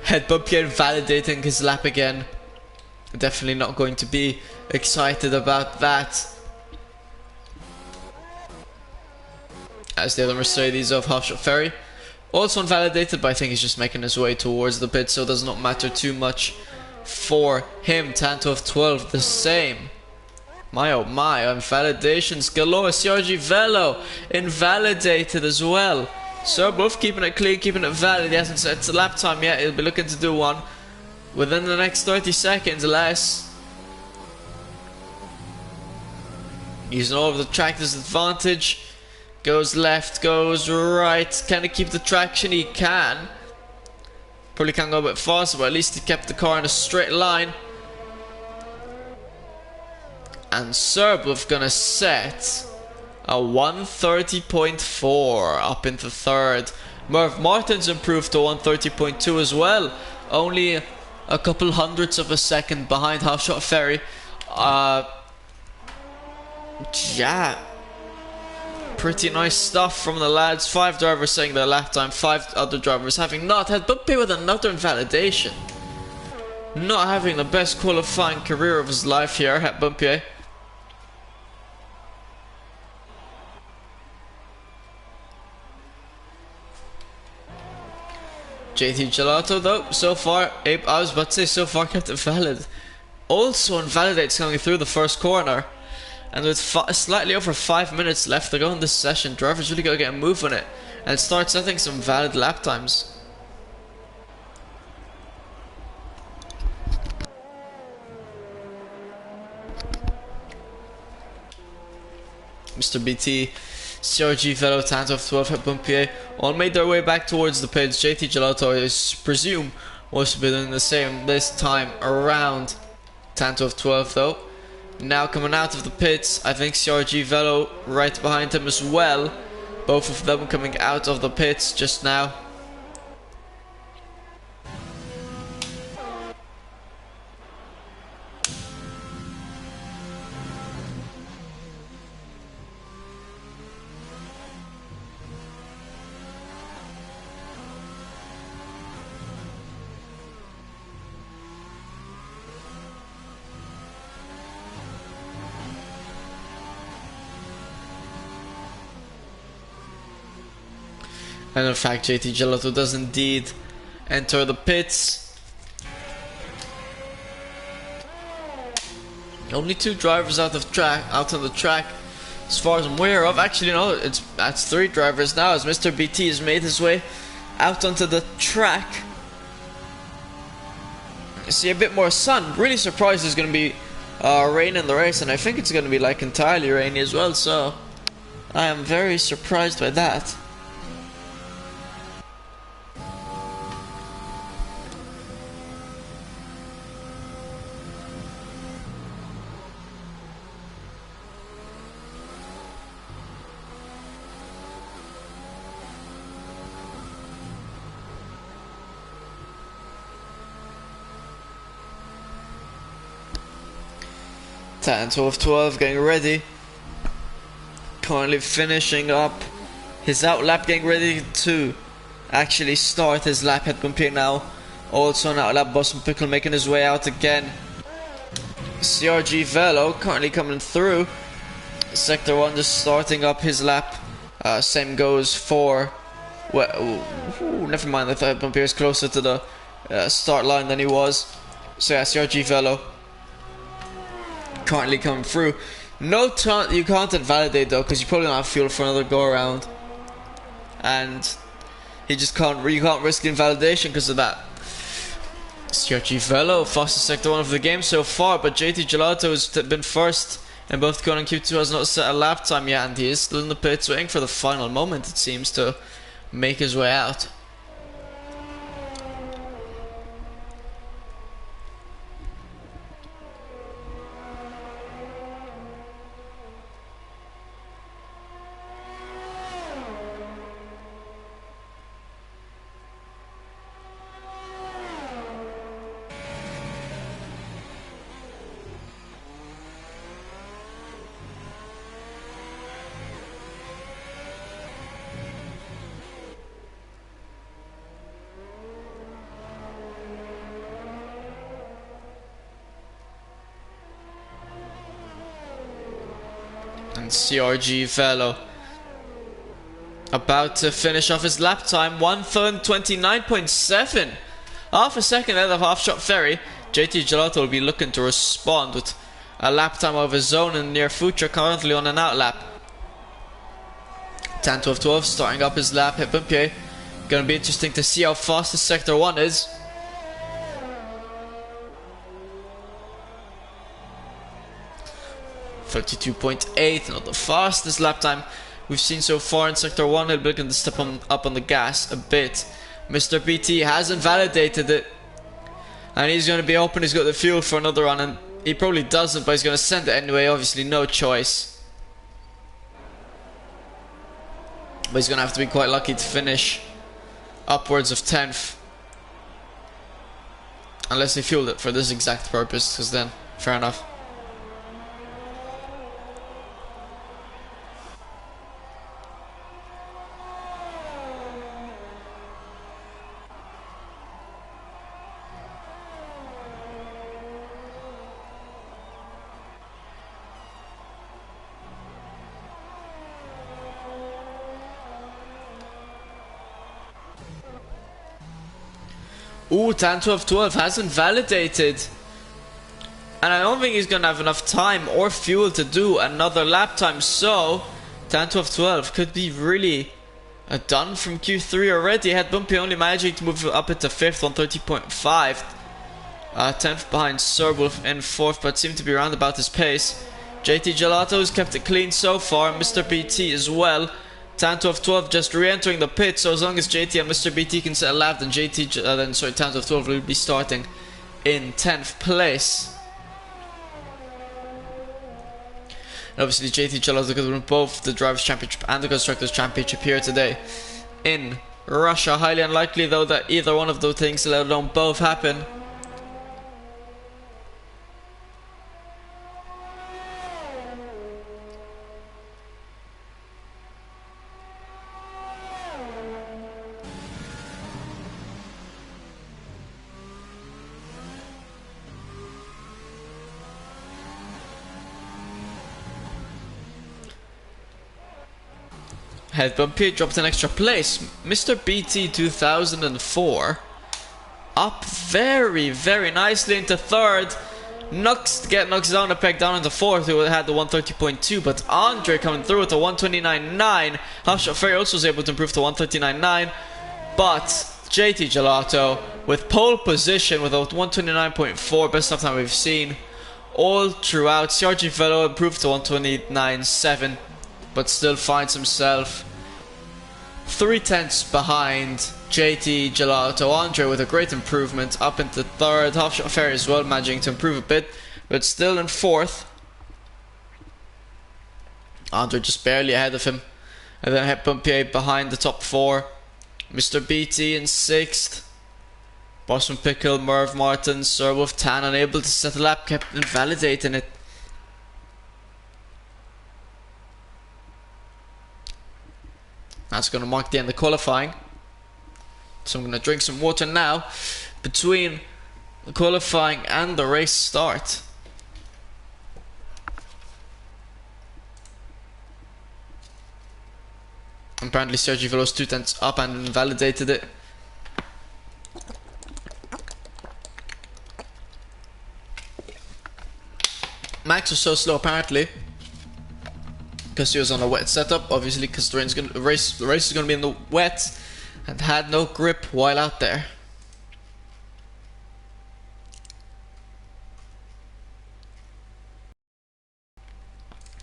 Speaker 1: Head Bumpier validating his lap again. Definitely not going to be excited about that. As the other Mercedes of Half-Shot Ferry also invalidated, but I think he's just making his way towards the pit, so it does not matter too much for him. Tanto of 12 the same. My oh my, invalidations galore. CRG Velo invalidated as well. So both keeping it clean, keeping it valid. He hasn't set a lap time yet. He'll be looking to do one within the next 30 seconds less. Using all of the tractor's advantage. Goes left, goes right. Can he keep the traction? He can. Probably can't go a bit faster, but at least he kept the car in a straight line. And Serbov gonna set A 130.4 up into third. Merv Martin's improved to 130.2 as well. Only a couple hundredths of a second behind Half Shot Ferry. Yeah. Pretty nice stuff from the lads. 5 drivers saying their lap time, 5 other drivers having not had Bumpy with another invalidation. Not having the best qualifying career of his life here at Bumpy. JT Gelato though, so far, I was about to say so far kept it valid. Also invalidates coming through the first corner. And with slightly over 5 minutes left to go in this session, drivers really got to get a move on it and start setting some valid lap times. Mr. BT, CRG Velo, Tanto of 12 at Bumpier all made their way back towards the pits. JT Gelato, I presume, was to be doing the same this time around. Tanto of 12 though. Now coming out of the pits, I think CRG Velo right behind him as well. Both of them coming out of the pits just now. And in fact, JT Gelato does indeed enter the pits. Only 2 drivers out on the track, as far as I'm aware of. Actually, no, that's 3 drivers now, as Mr. BT has made his way out onto the track. You see a bit more sun. Really surprised there's going to be rain in the race, and I think it's going to be like entirely rainy as well. So I am very surprised by that. Tanto of 12 getting ready. Currently finishing up his out lap, getting ready to actually start his lap at Bumpy now. Also an out lap, Boston Pickle making his way out again. CRG Velo currently coming through. Sector 1 just starting up his lap. Same goes for... Well, never mind, I thought Bumpy was closer to the start line than he was. So yeah, CRG Velo currently coming through. You can't invalidate though, because you probably don't have fuel for another go around, and you can't risk invalidation because of that. CRG Velo, fastest sector 1 of the game so far, but JT Gelato has been first in both Q1 and Q2, has not set a lap time yet, and he is still in the pits waiting for the final moment, it seems, to make his way out. And CRG Velo about to finish off his lap time, 1:29.7, half a second ahead of Half Shot Ferry. JT Gelato will be looking to respond with a lap time of his own in the near future, currently on an out lap. Tanto of 12 starting up his lap at Bumpier. Gonna be interesting to see how fast this sector 1 is. .32.8, not the fastest lap time we've seen so far in sector 1. He'll be looking to step up on the gas a bit. Mr. BT has invalidated it, and he's going to be hoping he's got the fuel for another run, and he probably doesn't, but he's going to send it anyway. Obviously no choice. But he's going to have to be quite lucky to finish upwards of 10th. Unless he fueled it for this exact purpose, because then, fair enough. Ooh, 10-12-12 hasn't validated. And I don't think he's going to have enough time or fuel to do another lap time. So, 10-12-12 could be really done from Q3 already. Had Bumpy only managing to move up into 5th on 30.5. 10th behind Serwolf in 4th, but seemed to be around about his pace. JT Gelato has kept it clean so far. Mr. BT as well. 10-12-12 just re-entering the pit, so as long as JT and Mr. BT can set a lap, then 10-12-12 will be starting in 10th place. And obviously JT Gelato could win both the Drivers' Championship and the Constructors' Championship here today in Russia. Highly unlikely though that either one of those things, let alone both, happen. Head Bumpy dropped an extra place. Mr. BT 2004 up very, very nicely into 3rd. Knocks down a peg down into 4th, who had the 130.2, but Andre coming through with the 129.9. Halfshot Ferry also was able to improve to 139.9, but JT Gelato with pole position with a 129.4, best lap time we've seen all throughout. CRG Velo improved to 129.7, but still finds himself 3/10 behind JT Gelato. Andre with a great improvement up into 3rd. Halfshot Ferry as well managing to improve a bit, but still in 4th. Andre just barely ahead of him. And then Head Bumpy behind the top 4. Mr. BT in 6th. Boston Pickle, Merv Martin, Serwolf Tan unable to set a lap, kept invalidating it. That's going to mark the end of qualifying. So I'm going to drink some water now between the qualifying and the race start. Apparently Sergio Velo's 2/10 up and invalidated it. Max was so slow apparently because he was on a wet setup, obviously, because the race is going to be in the wet, and had no grip while out there.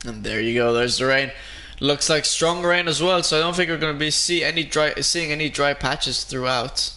Speaker 1: And there you go, there's the rain. Looks like strong rain as well, so I don't think we're going to be seeing any dry patches throughout.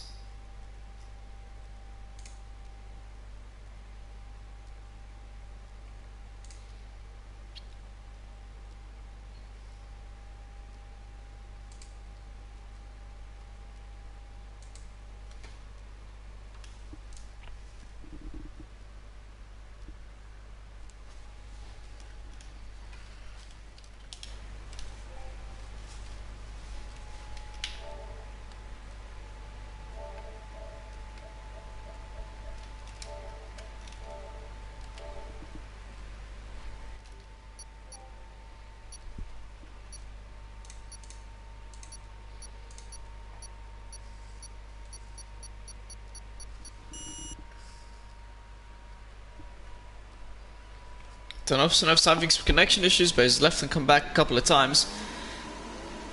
Speaker 1: Don't know if Sunev's having some connection issues, but he's left and come back a couple of times.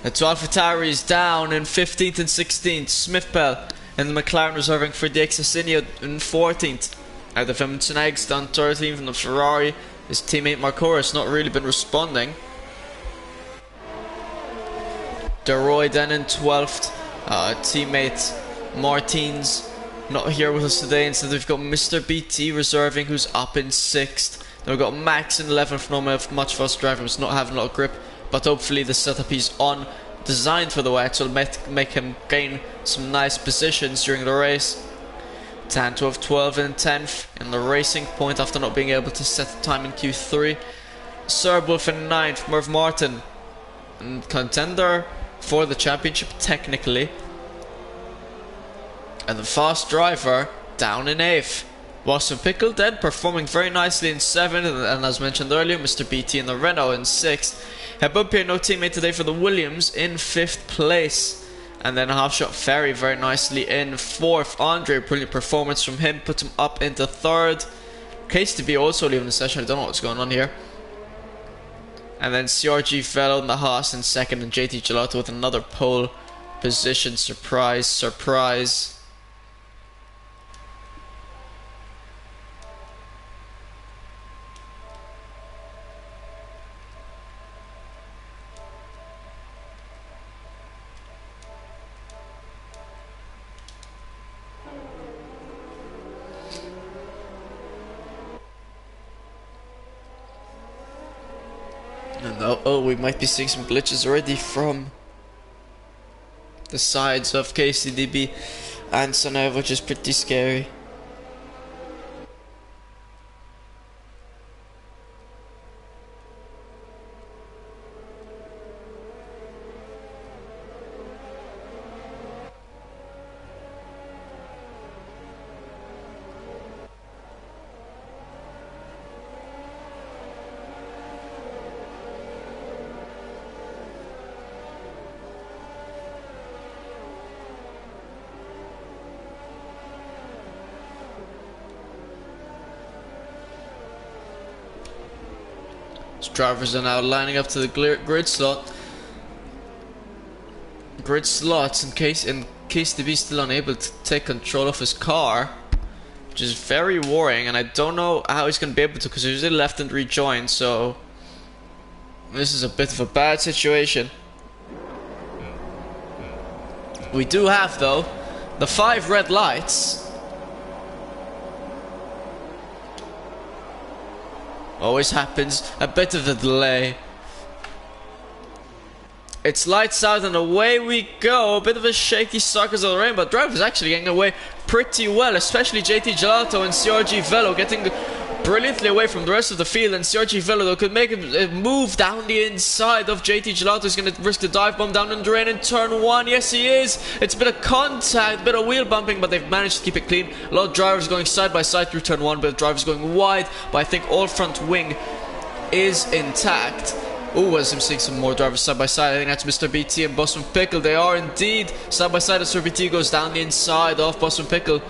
Speaker 1: The 12th Tauri is down in 15th and 16th. Smith-Pell and the McLaren reserving for the Exasinio in 14th. Out of him, Tsenag's done 13th from the Ferrari. His teammate Marcora has not really been responding. DeRoy then in 12th. Teammate Martins not here with us today. Instead we've got Mr. BT reserving, who's up in 6th. Then we've got Max in 11th, not much fast driving, was not having a lot of grip, but hopefully the setup he's on designed for the wet, so it'll make him gain some nice positions during the race. 10, 12, 12 and 10th in the racing point after not being able to set the time in Q3. Serbolf in 9th, Merv Martin, contender for the championship technically. And the fast driver down in 8th. Boston Pickle then performing very nicely in 7th, and as mentioned earlier, Mr. BT in the Renault in 6th. Hebumpier, no teammate today for the Williams, in 5th place. And then Halfshot Ferry very nicely in 4th. Andre, brilliant performance from him, puts him up into 3rd. KCTB also leaving the session, I don't know what's going on here. And then CRG Velo in the Haas in 2nd, and JT Gelato with another pole position. Surprise, surprise. And oh, we might be seeing some glitches already from the sides of KCDB and Sonev, which is pretty scary. Drivers are now lining up to the grid slot. Grid slots in case DB is still unable to take control of his car, which is very worrying, and I don't know how he's going to be able to, because he's usually left and rejoined, so this is a bit of a bad situation. We do have, though, the 5 red lights. Always happens, a bit of a delay. It's lights out and away we go. A bit of a shaky start because of the rain, but drivers actually getting away pretty well, especially JT Gelato and CRG Velo getting brilliantly away from the rest of the field. And CRG Velo, though, could make a move down the inside of JT Gelato. He's going to risk the dive bomb down in the rain in turn 1. Yes, he is. It's a bit of contact, a bit of wheel bumping, but they've managed to keep it clean. A lot of drivers going side by side through turn 1, but drivers going wide. But I think all front wing is intact. Oh, as I'm seeing some more drivers side by side. I think that's Mr. BT and Boston Pickle. They are indeed side by side as Mr. BT goes down the inside of Boston Pickle,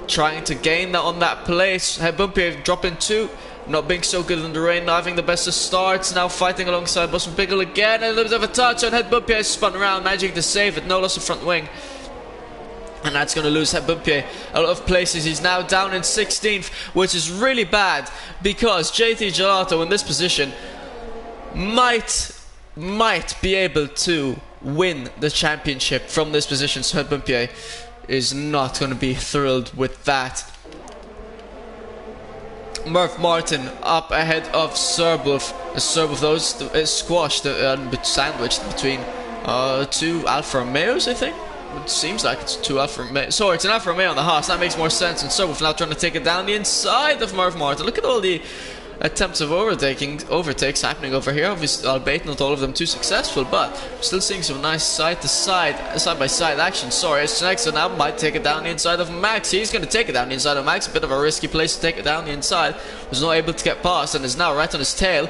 Speaker 1: trying to gain that on that place. Hebumpier dropping 2. Not being so good in the rain, not having the best of starts. Now fighting alongside Boston Pickle again. And a little bit of a touch on Hebumpier, spun around, managing to save it. No loss of front wing. And that's going to lose Hebumpier a lot of places. He's now down in 16th, which is really bad, because JT Gelato in this position might be able to win the championship from this position. So Hebumpier is not going to be thrilled with that. Merv Martin up ahead of Serbolf. Serbolf, those is squashed and sandwiched between 2 Alfa Romeos, I think. It seems like it's 2 Alfa Romeo. Sorry, it's an Alfa Romeo on the Haas. That makes more sense. And Serbolf now trying to take it down the inside of Merv Martin. Look at all the attempts of overtakes happening over here. Obviously, albeit not all of them too successful, but we're still seeing some nice side by side action. Sorry, Nexa now might take it down the inside of Max. He's going to take it down the inside of Max. A bit of a risky place to take it down the inside. Was not able to get past and is now right on his tail.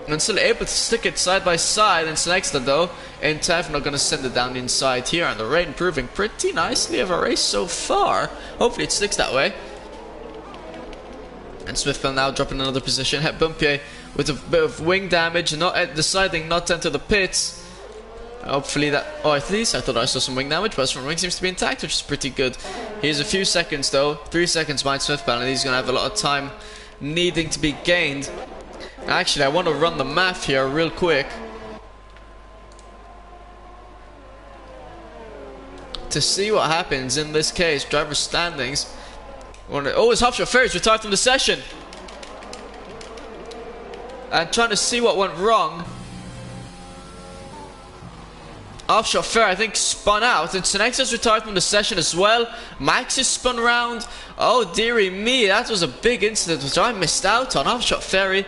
Speaker 1: And still able to stick it side by side. And Nexa, though, in time, not going to send it down the inside here. And the rain proving pretty nicely of a race so far. Hopefully it sticks that way. And Smithville now dropping another position. Hebumpier with a bit of wing damage, deciding not to enter the pits. Hopefully that... Oh, at least I thought I saw some wing damage, but his front wing seems to be intact, which is pretty good. Here's a few seconds, though. 3 seconds behind Smithville, and he's going to have a lot of time needing to be gained. Actually, I want to run the math here real quick to see what happens in this case. Driver standings. Oh, his Hofstra Ferry's retired from the session. And trying to see what went wrong. Offshore Fair, I think, spun out, and Senexa's retired from the session as well. Max is spun around. Oh, dearie me, that was a big incident which I missed out on. Offshore Ferry.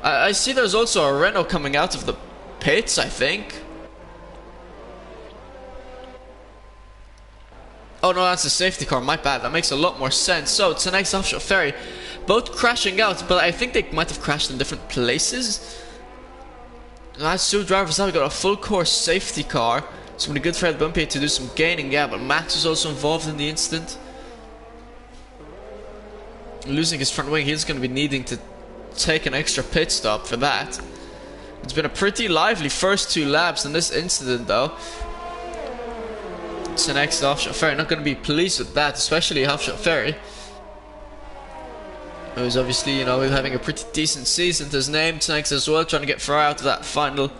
Speaker 1: I see there's also a Renault coming out of the pits, I think. Oh no, that's a safety car, my bad. That makes a lot more sense. So, it's the next Offshore Ferry. Both crashing out, but I think they might have crashed in different places. That's two drivers now. We got a full course safety car. It's going to be good for Ed Bumpy to do some gaining. Yeah, but Max was also involved in the incident. Losing his front wing, he's going to be needing to take an extra pit stop for that. It's been a pretty lively first 2 laps in this incident though. It's an next Offshore Ferry. Not going to be pleased with that, especially Offshore Ferry. Who's obviously, you know, having a pretty decent season to his name. Tonight as well, trying to get Ferrari out of that final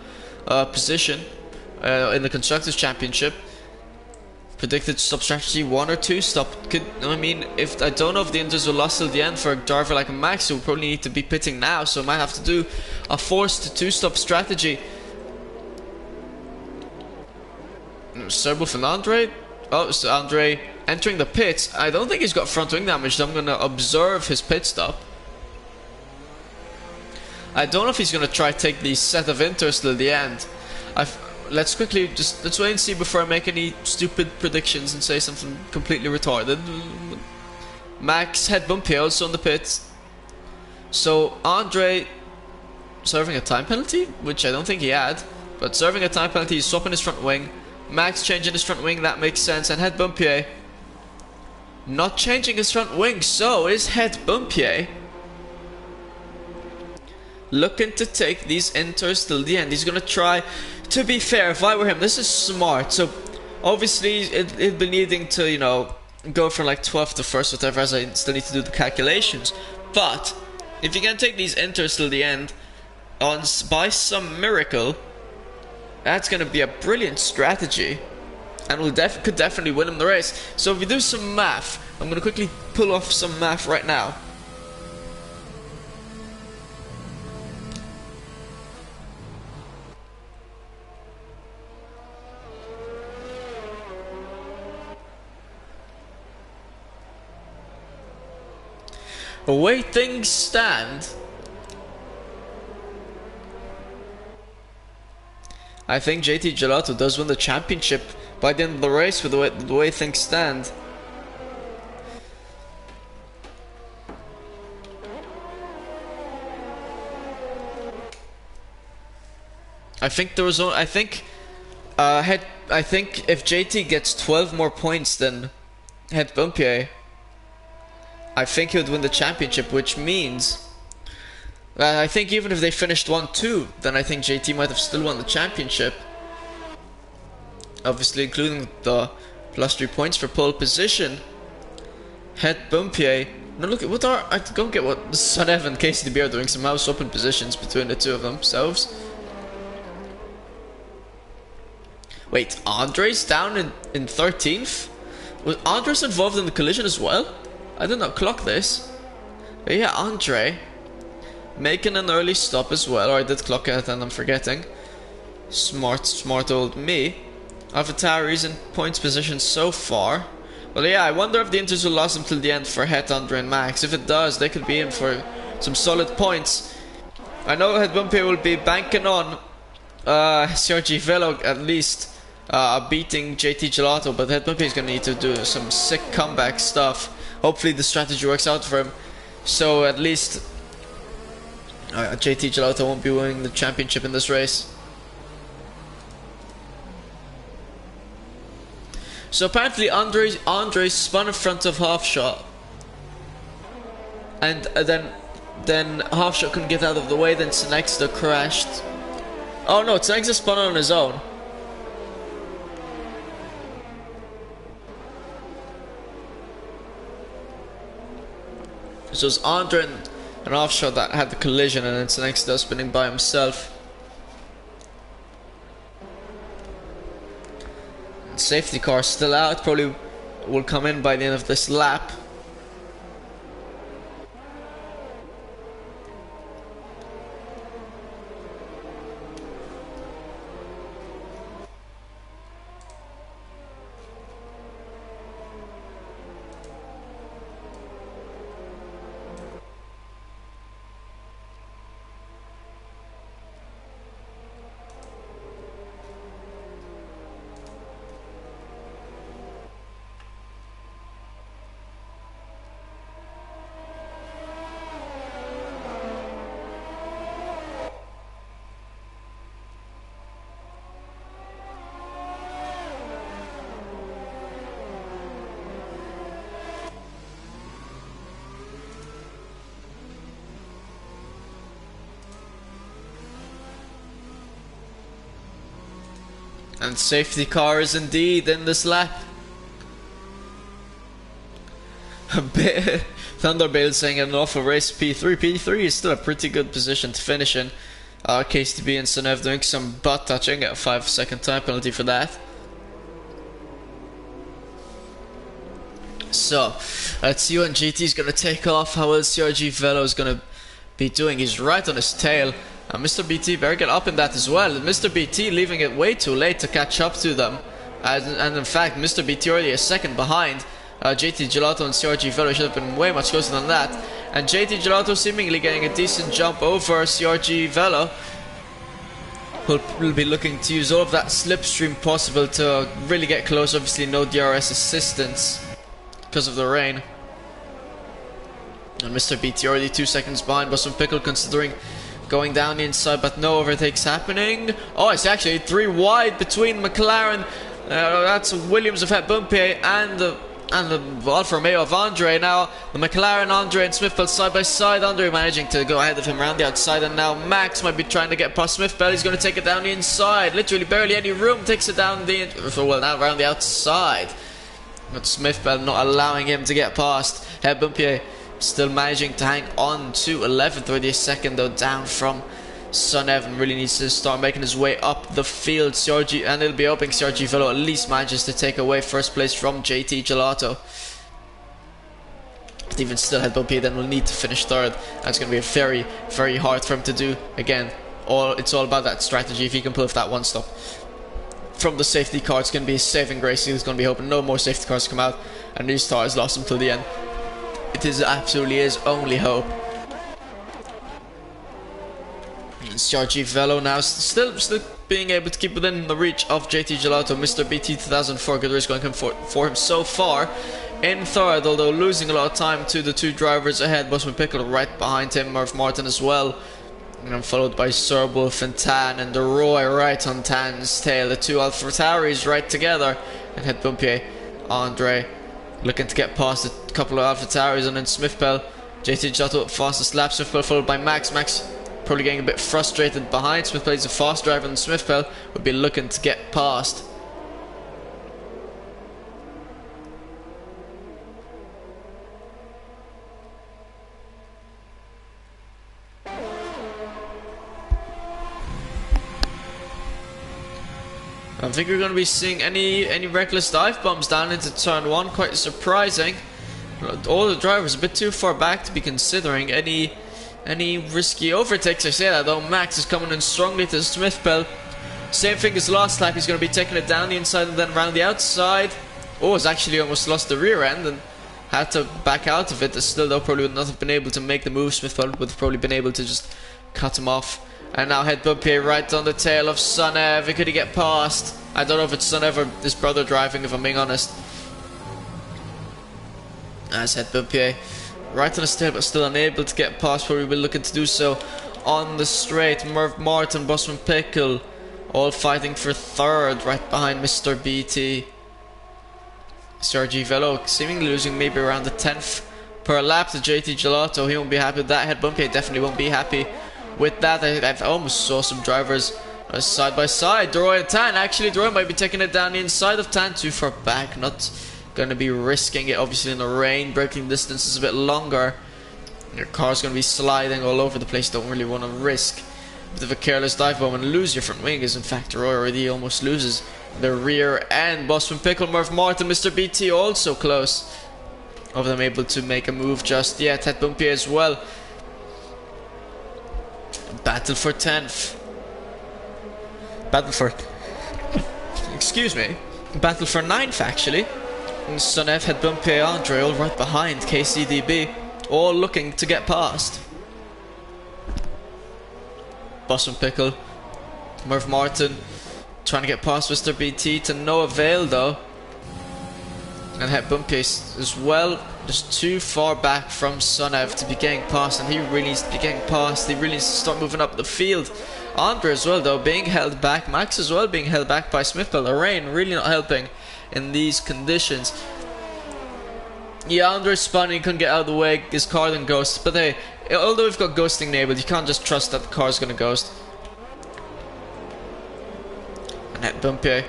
Speaker 1: position in the Constructors' Championship. Predicted stop strategy 1 or 2 stop. I mean, if I don't know if the Inters will last till the end for a driver like Max, who will probably need to be pitting now, so might have to do a forced 2-stop strategy. Serbo from Andre. Oh, so Andre entering the pits. I don't think he's got front wing damage, so I'm going to observe his pit stop. I don't know if he's going to try to take the set of Inters till the end. Let's quickly let's wait and see before I make any stupid predictions and say something completely retarded. Max head bumpy also in the pits. So Andre serving a time penalty, which I don't think he had, but serving a time penalty, he's swapping his front wing. Max changing his front wing, that makes sense, and head Bumpier not changing his front wing, so is head Bumpier looking to take these Inters till the end. He's gonna try. To be fair, if I were him, this is smart. So obviously it'd be needing to, you know, go from like 12th to 1st, whatever, as I still need to do the calculations. But if you can take these Inters till the end, by some miracle, that's gonna be a brilliant strategy, and could definitely win him the race. So if we do some math, I'm gonna quickly pull off some math right now. The way things stand, I think JT Gelato does win the championship by the end of the race with the way things stand. I think there was I think if JT gets 12 more points than Head Bumpier, I think he would win the championship, which means I think even if they finished 1-2, then I think JT might have still won the championship. Obviously including the +3 points for pole position. Head Bumpier. Now look at what I don't get what Son Evan and KCDB are doing, some mouse open positions between the two of themselves. Wait, Andre's down in 13th? Was Andres involved in the collision as well? I did not clock this. But yeah, Andre making an early stop as well, or I did clock it and I'm forgetting. Smart old me. AlphaTauri's in points position so far. Well yeah, I wonder if the Inters will last until the end for Het, Andre and Max. If it does, they could be in for some solid points. I know Het Bumpier will be banking on Sergi Velo at least beating JT Gelato, but Het Bumpier is going to need to do some sick comeback stuff. Hopefully the strategy works out for him, so at least JT Gelato won't be winning the championship in this race. So apparently Andre spun in front of Halfshot, and then Halfshot couldn't get out of the way. Then Senexta crashed. Oh no, Senexta spun on his own. So it was Andre and Offshot that had the collision, and then Senexta spinning by himself. And safety car still out, probably will come in by the end of this lap. And safety cars indeed in this lap. Thunderbale saying an awful race P3. P3 is still a pretty good position to finish in. KCTB and Sonev doing some butt touching, a 5-second time penalty for that. So, let's see when GT is going to take off, how well CRG Velo is going to be doing. He's right on his tail. And Mr. BT better get up in that as well. And Mr. BT leaving it way too late to catch up to them. And in fact, Mr. BT already a second behind. JT Gelato and CRG Velo should have been way much closer than that. And JT Gelato seemingly getting a decent jump over CRG Velo. Will be looking to use all of that slipstream possible to really get close. Obviously no DRS assistance because of the rain. And Mr. BT already 2 seconds behind Boston Pickle, considering going down the inside, but no overtakes happening. Oh, it's actually 3 wide between McLaren. That's Williams of Het Bumpier and the Alfa Romeo of Andre. Now the McLaren, Andre and Smithbell side by side. Andre managing to go ahead of him around the outside, and now Max might be trying to get past Smithbell. He's going to take it down the inside. Literally barely any room. Takes it down the now around the outside. But Smithbell not allowing him to get past. Het Bumpier still managing to hang on to 11th, already a second though down from Sun Evan. Really needs to start making his way up the field. CRG, and it'll be hoping CRG Velo at least manages to take away first place from JT Gelato. But even still, Het Bumpier then will need to finish third. That's going to be very, very hard for him to do. Again, it's all about that strategy. If he can pull off that one stop from the safety car, it's going to be a saving grace. He's going to be hoping no more safety cars come out, and these stars lost him till the end. It is absolutely his only hope. CRG Velo now still being able to keep within the reach of JT Gelato. Mr. BT 2004, good race going for him so far in third, although losing a lot of time to the 2 drivers ahead. Busman Pickle right behind him, Murph Martin as well, and followed by Sir Wolf and Tan, and the Roy right on Tan's tail. The 2 Alfa Tauris right together, and Het Bumpier, Andre looking to get past a couple of Alfa Tauris, and then Smithbell, JT Gelato fastest lap. Smithbell followed by Max. Max probably getting a bit frustrated behind. Smithbell is a fast driver, and Smithbell would be looking to get past. I think we're going to be seeing any reckless dive bombs down into turn 1. Quite surprising. All the drivers a bit too far back to be considering any risky overtakes. I say that though. Max is coming in strongly to Smithbell. Same thing as last lap. He's going to be taking it down the inside and then around the outside. Oh, has actually almost lost the rear end and had to back out of it. Still though, probably would not have been able to make the move. Smithbell would have probably been able to just cut him off. And now Het Bumpier right on the tail of Sunev. Could he get past? I don't know if it's Sunev or his brother driving, if I'm being honest. As Het Bumpier right on his tail, but still unable to get past. Probably will looking to do so on the straight. Merv Martin, Bosman Pickle, all fighting for third, right behind Mr. BT. CRG Velo seemingly losing maybe around the 10th per lap to JT Gelato. He won't be happy with that. Het Bumpier definitely won't be happy with that. I've almost saw some drivers side by side. Deroy and Tan. Actually, Deroy might be taking it down the inside of Tan, too far back. Not going to be risking it, obviously, in the rain. Braking distance is a bit longer. Your car's going to be sliding all over the place. Don't really want to risk a bit of a careless dive bomb and lose your front wing, as in fact Deroy already almost loses the rear end. Bosman Pickle, Murph Martin, Mr. BT also close of them able to make a move just yet. Het Bumpier as well. Battle for 10th. Battle for excuse me. Battle for 9th actually. Sunev, Het Bumpier, Andre all right behind KCDB, all looking to get past. Bosman Pickle, Murph Martin trying to get past Mr. BT to no avail though. And Het Bumpier as well, just too far back from Sunev to be getting past, and he really needs to be getting past. He really needs to start moving up the field. Andre as well though, being held back. Max as well being held back by Smithbell. The rain really not helping in these conditions. Yeah, Andre's spinning, couldn't get out of the way. His car then ghosts. But hey, although we've got ghosting enabled, you can't just trust that the car's gonna ghost. And At Bumpier.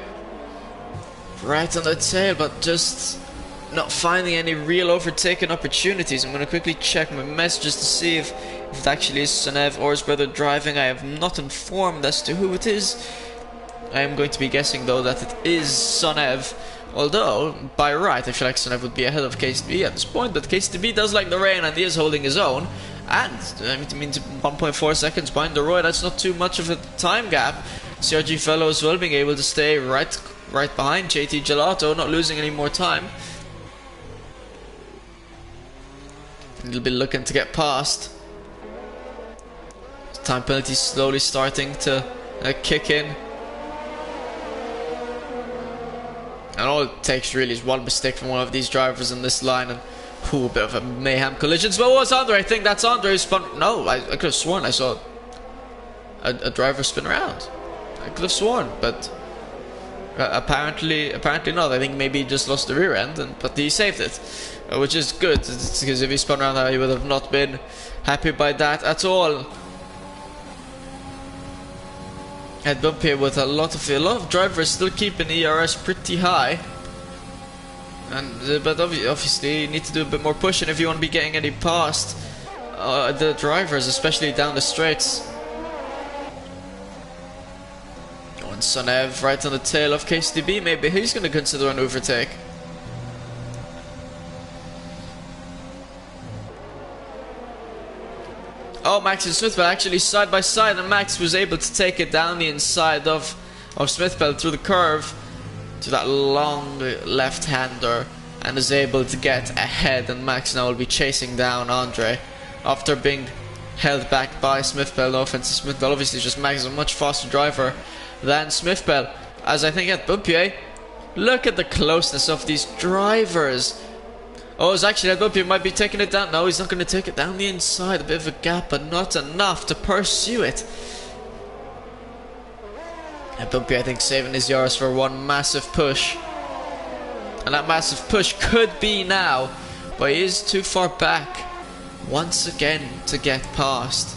Speaker 1: Right on the tail, but just not finding any real overtaking opportunities. I'm going to quickly check my messages to see if it actually is Sonev or his brother driving. I have not informed as to who it is. I am going to be guessing though that it is Sonev. Although, by right, I feel like Sonev would be ahead of KCB at this point, but KCB does like the rain and he is holding his own. And, I mean 1.4 seconds behind the Roy, that's not too much of a time gap. CRG Fellow as well being able to stay right behind JT Gelato, not losing any more time. He'll be looking to get past. Time penalty slowly starting to kick in. And all it takes really is one mistake from one of these drivers in this line and a bit of a mayhem collision. But what was Andre? I think that's Andre who spun. No, I could have sworn I saw a driver spin around. I could have sworn, but apparently not. I think maybe he just lost the rear end, but he saved it, which is good, because if he spun around, he would have not been happy by that at all. Head bump here with a lot of drivers still keeping ERS pretty high, and but obviously you need to do a bit more pushing if you want to be getting any past the drivers, especially down the straights. And Sonev right on the tail of KCB. Maybe he's going to consider an overtake. Oh, Max and Smithbell actually side by side, and Max was able to take it down the inside of Smithbell through the curve to that long left-hander, and is able to get ahead. And Max now will be chasing down Andre after being held back by Smithbell. No offense to Smithbell, obviously just Max is a much faster driver than Smithbell. As I think at Bumpier, look at the closeness of these drivers. Oh, it's actually that Bumpier might be taking it down. No, he's not going to take it down the inside. A bit of a gap, but not enough to pursue it. And Bumpier, I think, saving his yards for one massive push. And that massive push could be now, but he is too far back once again to get past.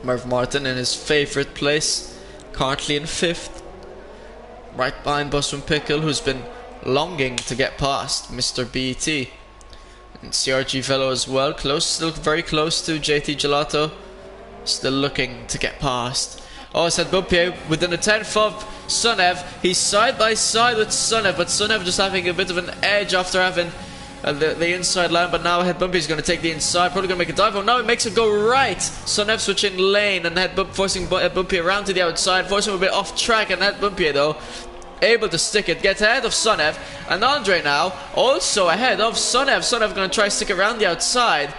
Speaker 1: Merv Martin in his favourite place, currently in 5th, right behind Boston Pickle, who's been longing to get past Mr. BET. And CRG Fellow as well, still very close to JT Gelato, still looking to get past. Oh, it's at Bumpier within a 10th of Sonev. He's side by side with Sonev, but Sonev just having a bit of an edge after having the inside line, but now Head Bumpy is going to take the inside, probably going to make a dive. Oh, now it makes it go right. Sonev switching lane, and Head Bump forcing Head Bumpy around to the outside, forcing him a bit off track, and Head Bumpy though able to stick it, get ahead of Sonev, and Andre now also ahead of Sonev. Sonev going to try to stick around the outside,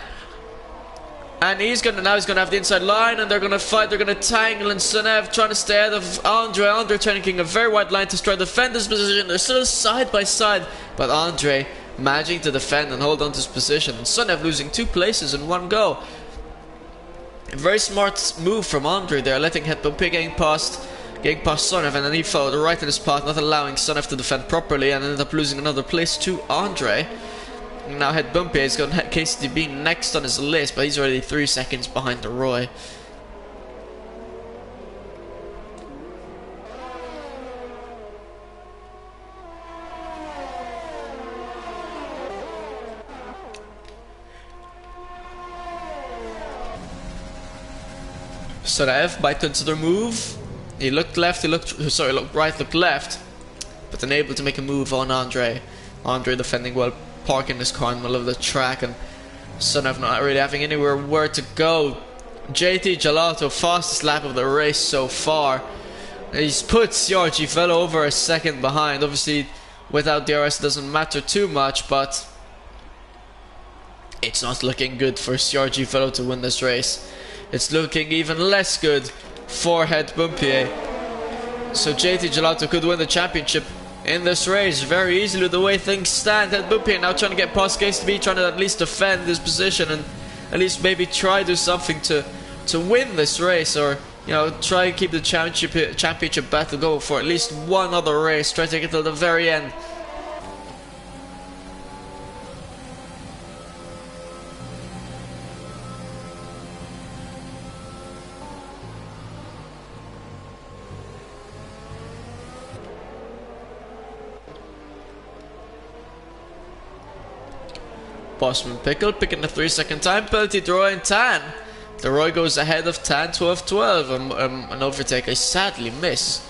Speaker 1: and he's going to have the inside line, and they're going to fight, they're going to tangle, and Sonev trying to stay ahead of Andre. Andre taking a very wide line to try to defend his position. They're still side by side, but Andre managing to defend and hold on to his position. Sonev losing 2 places in one go. A very smart move from Andre there, letting Head Bumpy getting past Sonev, and then he followed right in his path, not allowing Sonev to defend properly, and ended up losing another place to Andre. Now Head Bumpy has got KCDB next on his list, but he's already 3 seconds behind the Roy. Sonev might consider move. He looked left, looked right, looked left, but unable to make a move on Andre. Andre defending well, parking his car in the middle of the track, and Sonev not really having anywhere where to go. JT Gelato, fastest lap of the race so far. He's put CRG Fellow over a second behind. Obviously, without DRS it doesn't matter too much, but it's not looking good for CRG Fellow to win this race. It's looking even less good for Head Bumpier. So JT Gelato could win the championship in this race very easily with the way things stand. Head Bumpier now trying to get past KCB, trying to at least defend his position and at least maybe try to do something to win this race, or try and keep the championship battle going for at least one other race. Try to take it till the very end. Bossman Pickle picking the 3-second time penalty to Roy and Tan. The Roy goes ahead of Tan 12-12. An overtake I sadly miss.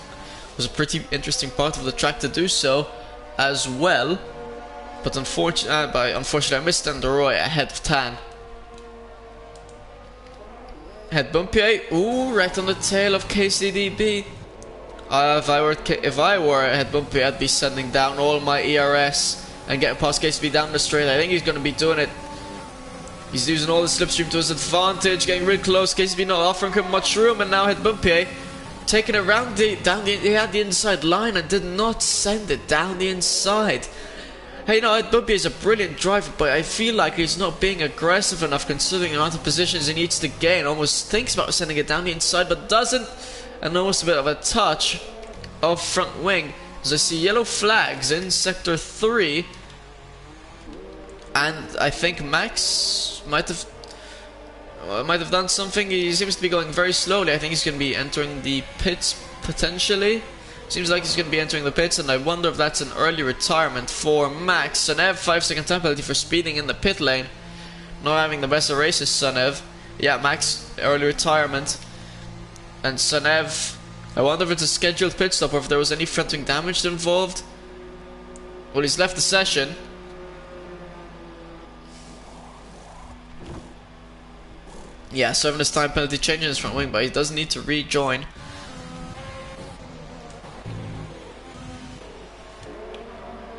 Speaker 1: It was a pretty interesting part of the track to do so as well. But unfortunately I missed and the Roy ahead of Tan. Head bumpy. Ooh, right on the tail of KCDB. If I were Head bumpy, I'd be sending down all my ERS and getting past KCB down the straight. I think he's going to be doing it. He's using all the slipstream to his advantage, getting real close. KCB not offering him much room, and now Head Bumpy taking it around he had the inside line and did not send it down the inside. Hey, Head Bumpy is a brilliant driver, but I feel like he's not being aggressive enough considering the amount of positions he needs to gain. Almost thinks about sending it down the inside, but doesn't. And almost a bit of a touch of front wing. As I see yellow flags in sector 3. And I think Max might have done something. He seems to be going very slowly. I think he's going to be entering the pits potentially. Seems like he's going to be entering the pits, and I wonder if that's an early retirement for Max. Sanev, 5-second time penalty for speeding in the pit lane. Not having the best of races, Sanev. Yeah, Max, early retirement. And Sanev, I wonder if it's a scheduled pit stop or if there was any front wing damage involved. Well, he's left the session. Yeah, serving his time penalty, changing his front wing, but he does need to rejoin.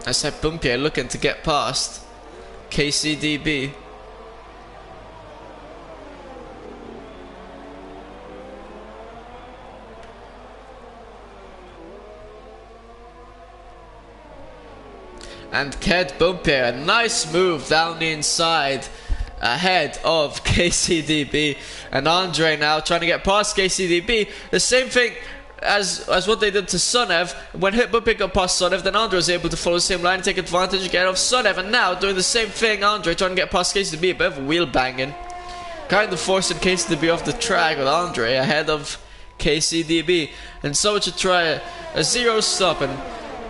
Speaker 1: I said Bumpier looking to get past KCDB. And Ked Bumpier, a nice move down the inside ahead of KCDB, and Andre now trying to get past KCDB. The same thing as what they did to Sunev. When Hitbumpy got past Sunev, then Andre was able to follow the same line and take advantage again of Sunev, and now doing the same thing, Andre trying to get past KCDB. A bit of wheel banging, kind of forcing KCDB off the track with Andre ahead of KCDB, and so to try a zero stop. And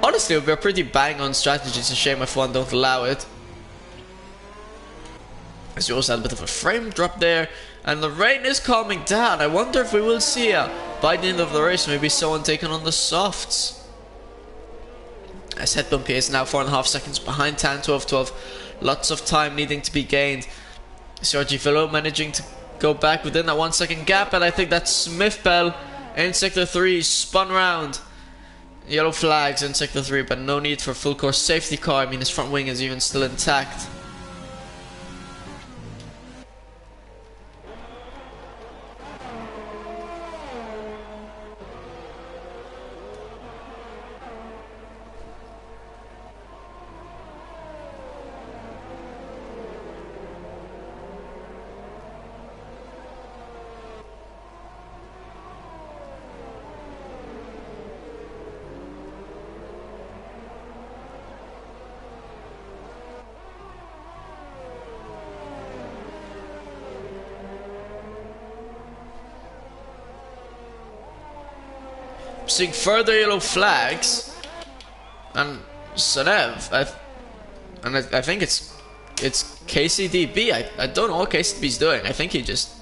Speaker 1: honestly, it would be a pretty bang on strategy. It's a shame if one don't allow it. As you also had a bit of a frame drop there, and the rain is calming down. I wonder if we will see by the end of the race maybe someone taking on the softs. As Head Bumpy is now 4.5 seconds behind Tan 12-12. Lots of time needing to be gained. Sergi Villo managing to go back within that 1 second gap, and I think that's Smith Bell in sector 3 spun round. Yellow flags in sector 3, but no need for full course safety car. I mean, his front wing is even still intact. Seeing further yellow flags, and Sanev, I think it's KCDB. I don't know what KCDB's doing. I think he just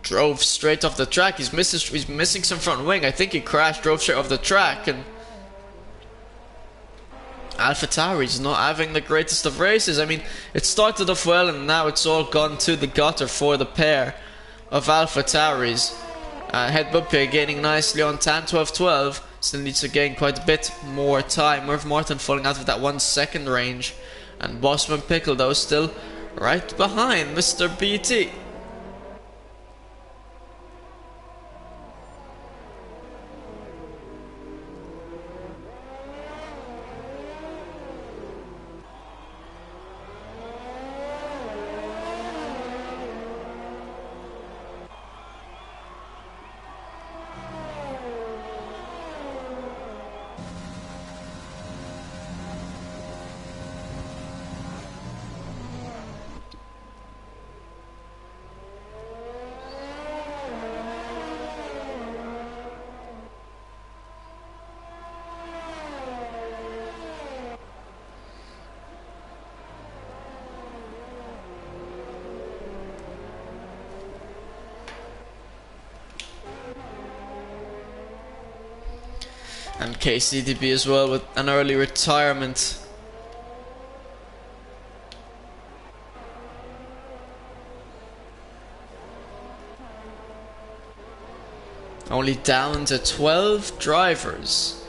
Speaker 1: drove straight off the track. He's missing some front wing. I think he crashed, drove straight off the track, and AlphaTauri's not having the greatest of races. I mean, it started off well, and now it's all gone to the gutter for the pair of AlphaTauri's. Head Bumpy gaining nicely on Tan 12-12. Still needs to gain quite a bit more time. Merv Martin falling out of that 1 second range. And Bossman Pickle though still right behind Mr. BT. And KCDB as well with an early retirement. Only down to 12 drivers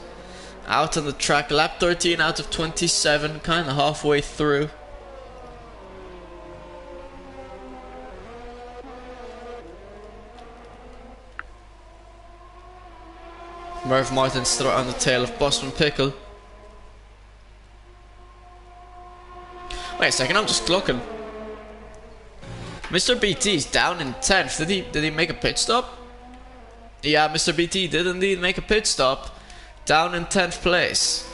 Speaker 1: out on the track. Lap 13 out of 27, kind of halfway through. Merv Martin still on the tail of Boston Pickle. Wait a second, I'm just looking. Mr. BT's down in 10th. Did he make a pit stop? Yeah, Mr. BT did indeed make a pit stop. Down in 10th place.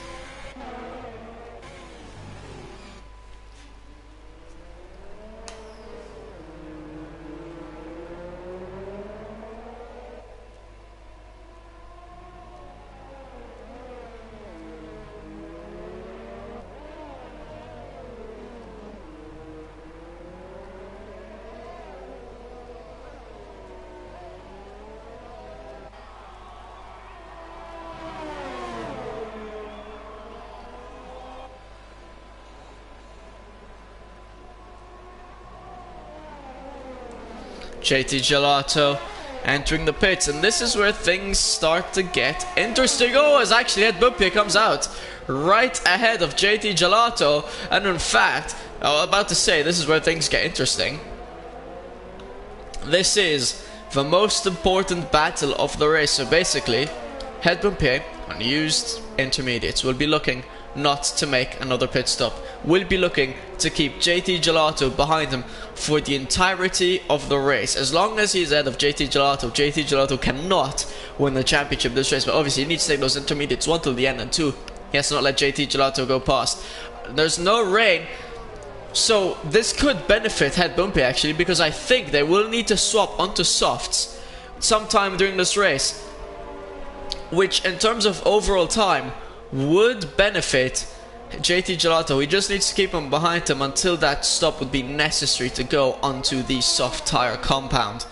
Speaker 1: JT Gelato entering the pits, and this is where things start to get interesting. Oh, as actually Ed Bumpy comes out right ahead of JT Gelato, and in fact, I was about to say, this is where things get interesting. This is the most important battle of the race. So basically, Ed Bumpy on used intermediates will be looking not to make another pit stop. Will be looking to keep JT Gelato behind him for the entirety of the race. As long as he's ahead of JT Gelato cannot win the championship this race. But obviously he needs to take those intermediates, 1 till the end, and 2, he has to not let JT Gelato go past. There's no rain, so this could benefit Head Bumpy actually, because I think they will need to swap onto softs sometime during this race, which in terms of overall time would benefit JT Gelato. He just needs to keep him behind him until that stop would be necessary to go onto the soft tire compound.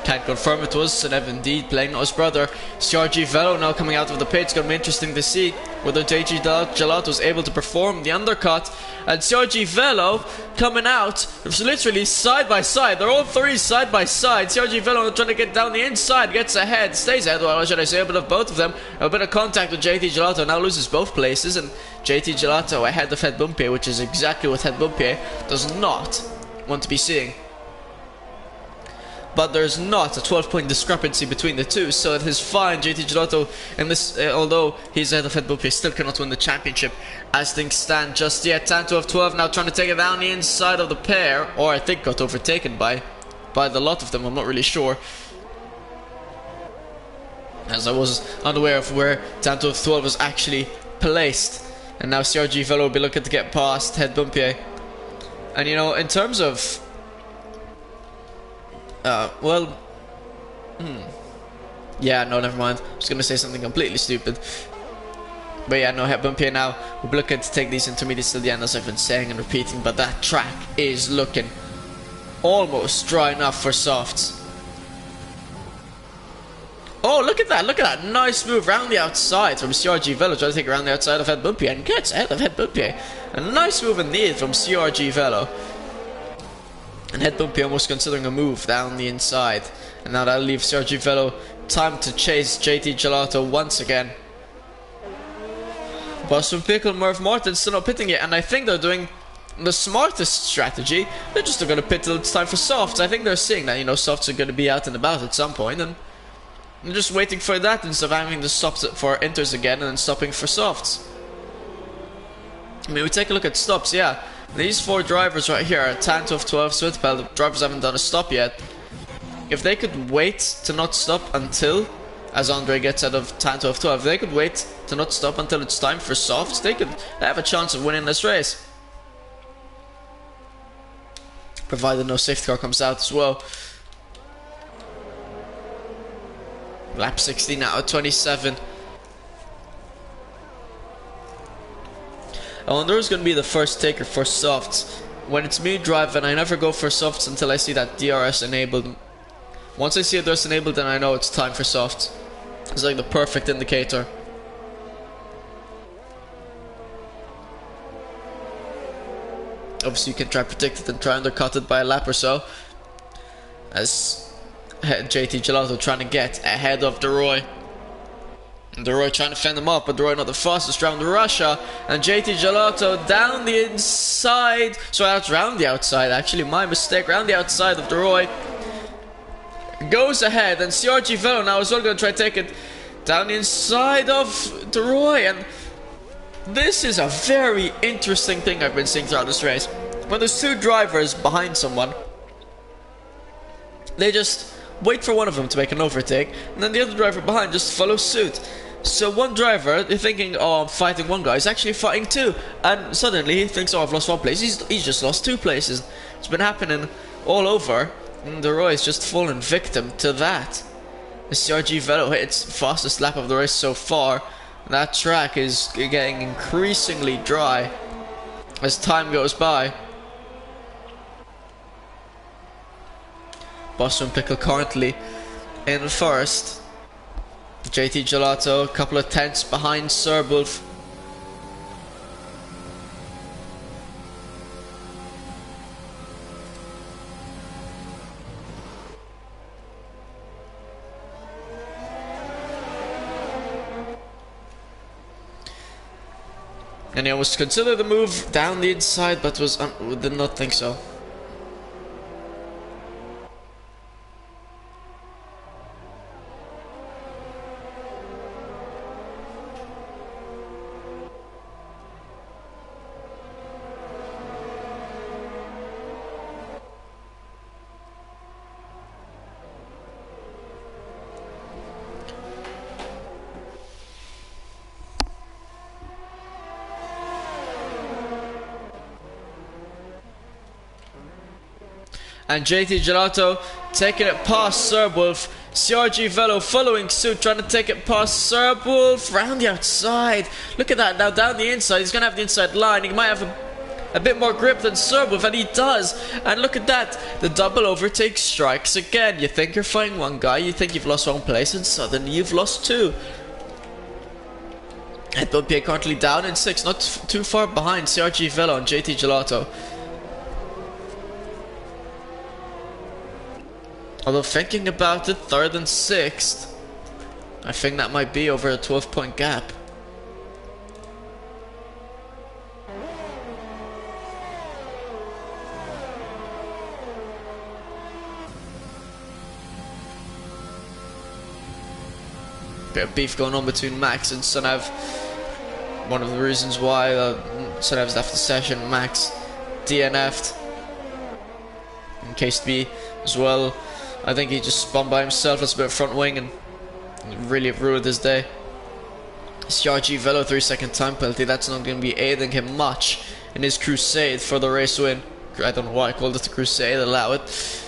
Speaker 1: Can't confirm it was Senev indeed playing not his brother. CRG Velo now coming out of the pit. It's going to be interesting to see whether JG Gelato is able to perform the undercut. And CRG Velo coming out literally side by side. They're all three side by side. CRG Velo trying to get down the inside, gets ahead, stays ahead. Well, should I say a bit of both of them? A bit of contact with JT Gelato, now loses both places. And JT Gelato ahead of Head Bumpy, which is exactly what Head Bumpy does not want to be seeing. But there's not a 12-point discrepancy between the two, so it is fine. JT Gelato, in this, although he's ahead of Head Bumpy, still cannot win the championship as things stand just yet. Tanto of 12 now trying to take it down the inside of the pair, or I think got overtaken by the lot of them. I'm not really sure, as I was unaware of where Tanto of 12 was actually placed. And now CRG Velo will be looking to get past Head Bumpy. And you know, in terms of yeah, no, never mind. I was going to say something completely stupid. But yeah, no, Head Bumpy now will be looking to take these intermediates till the end, as I've been saying and repeating. But that track is looking almost dry enough for softs. Oh, look at that, look at that. Nice move around the outside from CRG Velo, trying to take around the outside of Head Bumpy and gets ahead of Head Bumpy. A nice move indeed from CRG Velo. And Head Bumpy almost considering a move down the inside. And now that'll leave CRG Velo time to chase JT Gelato once again. Boston Pickle, Merv Martin still not pitting yet. And I think they're doing the smartest strategy. They're just going to pit till it's time for softs. I think they're seeing that, you know, softs are going to be out and about at some point. And they're just waiting for that instead of having to stop for inters again and then stopping for softs. I mean, we take a look at stops, yeah. These 4 drivers right here, 10, 12, 12, Smith-Pell, the drivers haven't done a stop yet. If they could wait to not stop until, as Andre gets out of 10, 12, 12, if they could wait to not stop until it's time for softs, they have a chance of winning this race. Provided no safety car comes out as well. Lap 16 out of 27. I wonder who's going to be the first taker for softs. When it's me driving, I never go for softs until I see that DRS enabled. Once I see DRS enabled, then I know it's time for softs. It's like the perfect indicator. Obviously you can try predict it and try undercut it by a lap or so. As JT Gelato trying to get ahead of DeRoy. DeRoy trying to fend him off, but DeRoy not the fastest round Russia. And JT Gelato down the inside. So that's round the outside, actually. My mistake. Round the outside of DeRoy. Goes ahead. And CRG Velo now is well going to try to take it down the inside of DeRoy. And this is a very interesting thing I've been seeing throughout this race. When there's 2 drivers behind someone, they just wait for one of them to make an overtake, and then the other driver behind just follows suit. So one driver, they're thinking, oh, I'm fighting one guy, he's actually fighting 2. And suddenly he thinks, oh, I've lost 1 place. He's just lost 2 places. It's been happening all over, and DeRoy's just fallen victim to that. The CRG Velo hit its fastest lap of the race so far. That track is getting increasingly dry as time goes by. Boston Pickle currently in first. JT Gelato a couple of tenths behind Serbulf. And it was considered a move down the inside, but did not think so. And JT Gelato taking it past Serbulf. CRG Velo following suit, trying to take it past Serbulf. Round the outside. Look at that. Now down the inside. He's going to have the inside line. He might have a bit more grip than Serbulf, and he does. And look at that. The double overtake strikes again. You think you're fighting one guy. You think you've lost 1 place, and suddenly you've lost 2. And Bumpier currently down in 6. Not too far behind CRG Velo and JT Gelato. Although thinking about it, 3rd and 6th, I think that might be over a 12-point gap. Bit of beef going on between Max and Sunev. One of the reasons why Sunev's left the session. Max DNF'd in case B as well. I think he just spun by himself. That's a bit of front wing and really ruined his day. CRG Velo 3-second time penalty. That's not going to be aiding him much in his crusade for the race win. I don't know why I called it the crusade. Allow it.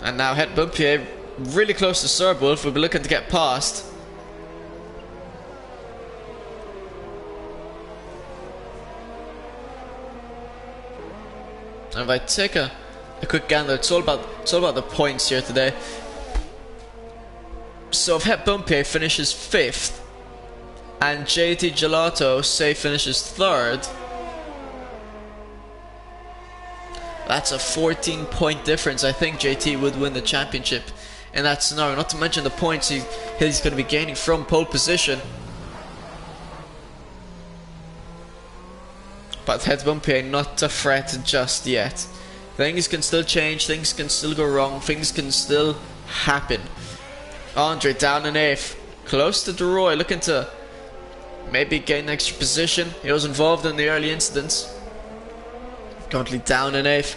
Speaker 1: And now Het Bumpier really close to Serbulf. We'll be looking to get past. And if I take a quick gander, it's all about the points here today. So if Het Bumpier finishes 5th and JT Gelato say finishes 3rd, that's a 14-point difference. I think JT would win the championship in that scenario, not to mention the points he's going to be gaining from pole position. But Het Bumpier not to fret just yet. Things can still change, things can still go wrong, things can still happen. Andre down in 8th, close to DeRoy, looking to maybe gain extra position. He was involved in the early incidents. Currently down in 8th,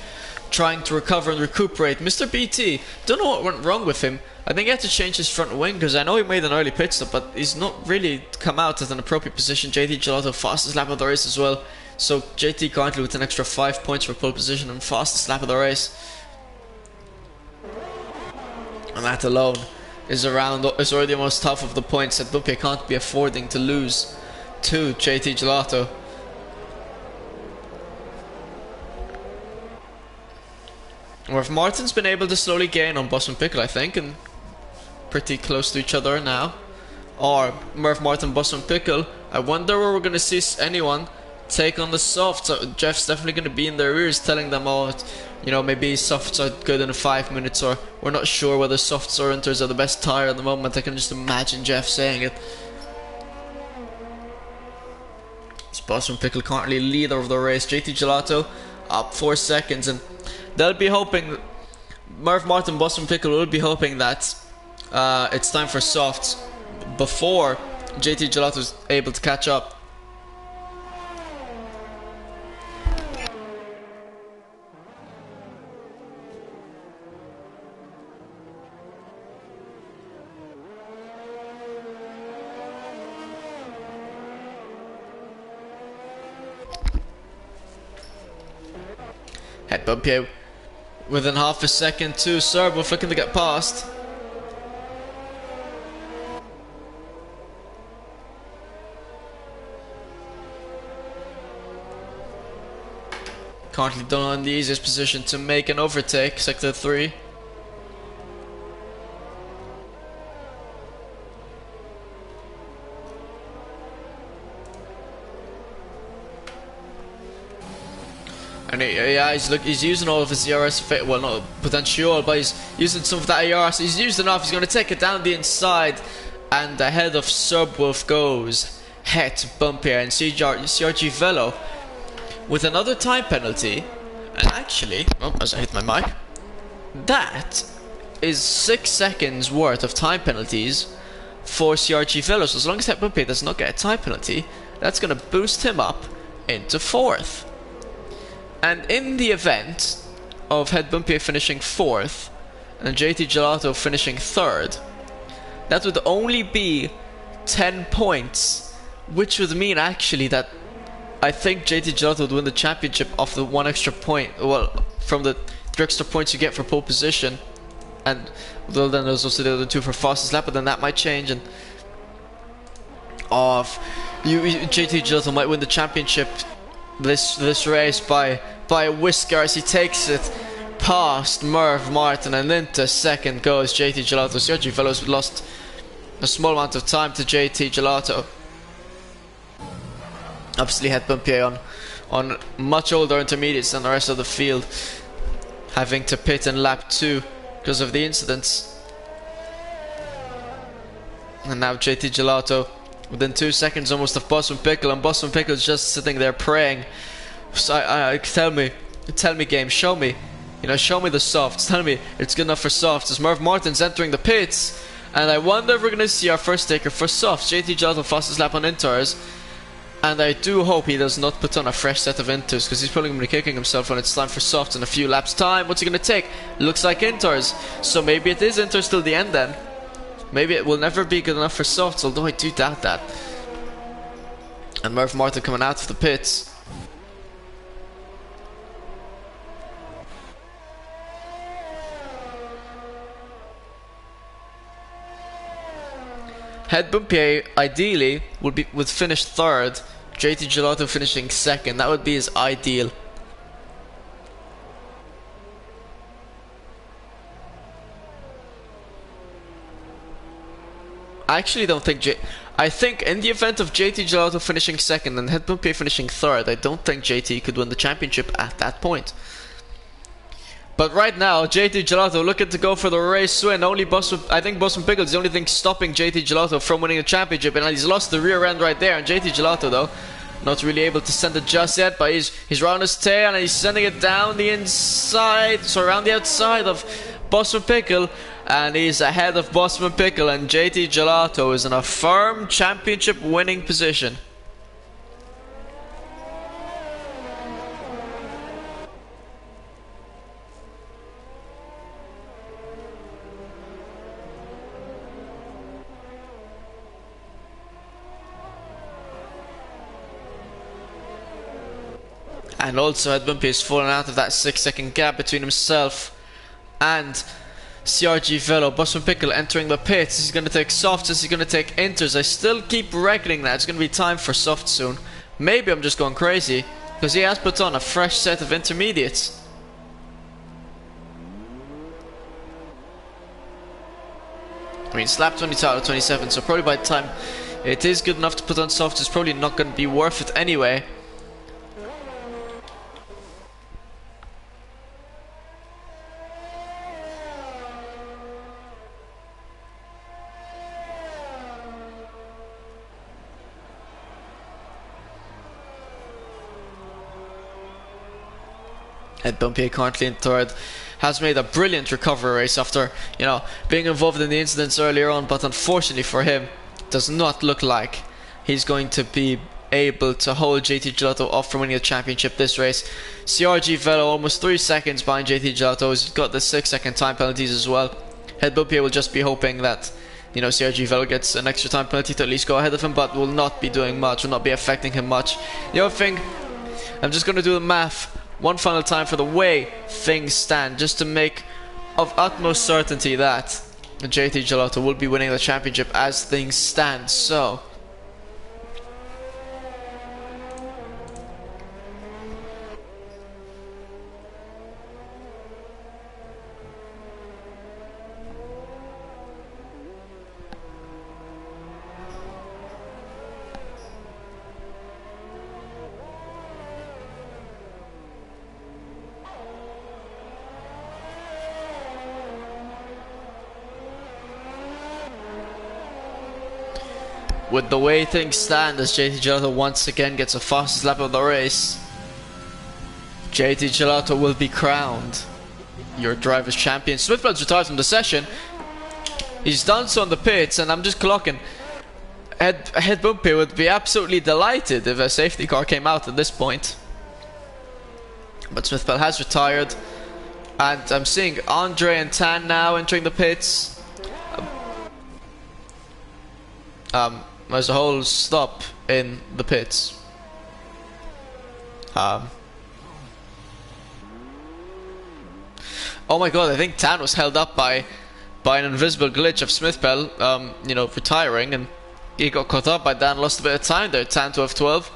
Speaker 1: trying to recover and recuperate. Mr. BT, don't know what went wrong with him. I think he had to change his front wing, because I know he made an early pit stop, but he's not really come out at an appropriate position. JT Gelato, fastest lap of the race as well. So JT currently with an extra 5 points for pole position and fastest lap of the race. And that alone is already almost half of the points that Bumpy can't be affording to lose to JT Gelato. Murph Martin's been able to slowly gain on Bosman Pickle, I think, and pretty close to each other now. Or Murph Martin, Bosman Pickle. I wonder where we're going to see anyone take on the softs. So Jeff's definitely going to be in their ears telling them, oh, you know, maybe softs are good in 5 minutes, or we're not sure whether softs or inters are the best tire at the moment. I can just imagine Jeff saying it. It's Bosman Pickle currently leader of the race. JT Gelato up 4 seconds, and they'll be hoping, Murph Martin, Bosman Pickle will be hoping that it's time for softs before JT Gelato is able to catch up. Head bump here within half a second to Serbo, looking to get past. Currently done in the easiest position to make an overtake, sector 3. And he's using all of his ERS fit, well, not potential, but he's using some of that ERS. He's used enough. He's going to take it down the inside, and ahead of Subwolf goes Het Bump here, and CRG Velo with another time penalty. And actually, as I hit my mic, that is 6 seconds worth of time penalties for CRG Velo. So as long as Het Bump here does not get a time penalty, that's going to boost him up into 4th. And in the event of Het Bumpier finishing 4th and JT Gelato finishing 3rd, that would only be 10 points, which would mean actually that I think JT Gelato would win the championship off the 1 extra point, well, from the 3 extra points you get for pole position, and well, then there's also the other 2 for fastest lap, but then that might change, and JT Gelato might win the championship this race by a whisker as he takes it past Murph Martin, and into 2nd goes JT Gelato. Sergio Velo's lost a small amount of time to JT Gelato. Obviously Het Bumpier on much older intermediates than the rest of the field, having to pit in lap 2 because of the incidents. And now JT Gelato within 2 seconds almost of Bosman Pickle, and Bosman Pickle's just sitting there praying. So tell me game, show me the softs, tell me it's good enough for softs, as Murph Martin's entering the pits, and I wonder if we're going to see our first taker for softs. JT Gelato fastest lap on inters, and I do hope he does not put on a fresh set of inters, because he's probably going to be kicking himself when it's time for softs in a few laps time. What's he going to take? Looks like inters, so maybe it is inters till the end then. Maybe it will never be good enough for softs, although I do doubt that. And Murph Martin coming out of the pits. Het Bumpier ideally would finish 3rd, JT Gelato finishing 2nd. That would be his ideal. I actually don't think I think in the event of JT Gelato finishing 2nd and Het Bumpier finishing 3rd, I don't think JT could win the championship at that point. But right now, JT Gelato looking to go for the race win. I think Bosman Pickle is the only thing stopping JT Gelato from winning the championship, and he's lost the rear end right there. And JT Gelato, though, not really able to send it just yet, but he's round his tail and he's sending it down the inside, so around the outside of Bosman Pickle, and he's ahead of Bosman Pickle, and JT Gelato is in a firm championship winning position. And also Ed Bumpy has fallen out of that 6-second gap between himself and CRG Velo. Busman Pickle entering the pits. He's going to take softs, he's going to take inters. I still keep reckoning that it's going to be time for soft soon. Maybe I'm just going crazy, because he has put on a fresh set of intermediates. I mean, slap 20 out of 27, so probably by the time it is good enough to put on softs, it's probably not going to be worth it anyway. Ed Bumpy currently in third, has made a brilliant recovery race after, being involved in the incidents earlier on, but unfortunately for him, it does not look like he's going to be able to hold JT Gelato off from winning the championship this race. CRG Velo almost 3 seconds behind JT Gelato. He's got the 6-second time penalties as well. Ed Bumpy will just be hoping that CRG Velo gets an extra time penalty to at least go ahead of him, but will not be doing much, will not be affecting him much. The other thing, I'm just going to do the math one final time for the way things stand, just to make of utmost certainty that JT Gelato will be winning the championship as things stand. So with the way things stand, as JT Gelato once again gets the fastest lap of the race, JT Gelato will be crowned your driver's champion. Smithblood's retired from the session. He's done so in the pits, and I'm just clocking. Ed Bumpy would be absolutely delighted if a safety car came out at this point. But Smithblood has retired, and I'm seeing Andre and Tan now entering the pits. There's a whole stop in the pits. Oh my god, I think Tan was held up by an invisible glitch of Smithbell, retiring, and he got caught up by Dan, lost a bit of time there. Tan to F12.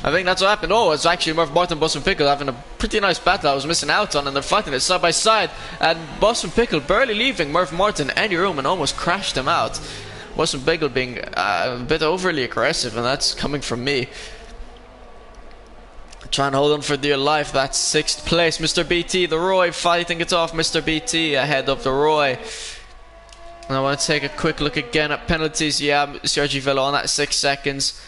Speaker 1: I think that's what happened. Oh, it's actually Murph Martin and Busman Pickle having a pretty nice battle I was missing out on, and they're fighting it side by side, and Busman Pickle barely leaving Murph Martin any room and almost crashed him out. Busman Pickle being a bit overly aggressive, and that's coming from me. Trying to hold on for dear life. That's 6th place. Mr. BT, the Roy fighting it off. Mr. BT ahead of the Roy. And I want to take a quick look again at penalties. Yeah, CRG Velo on that 6 seconds.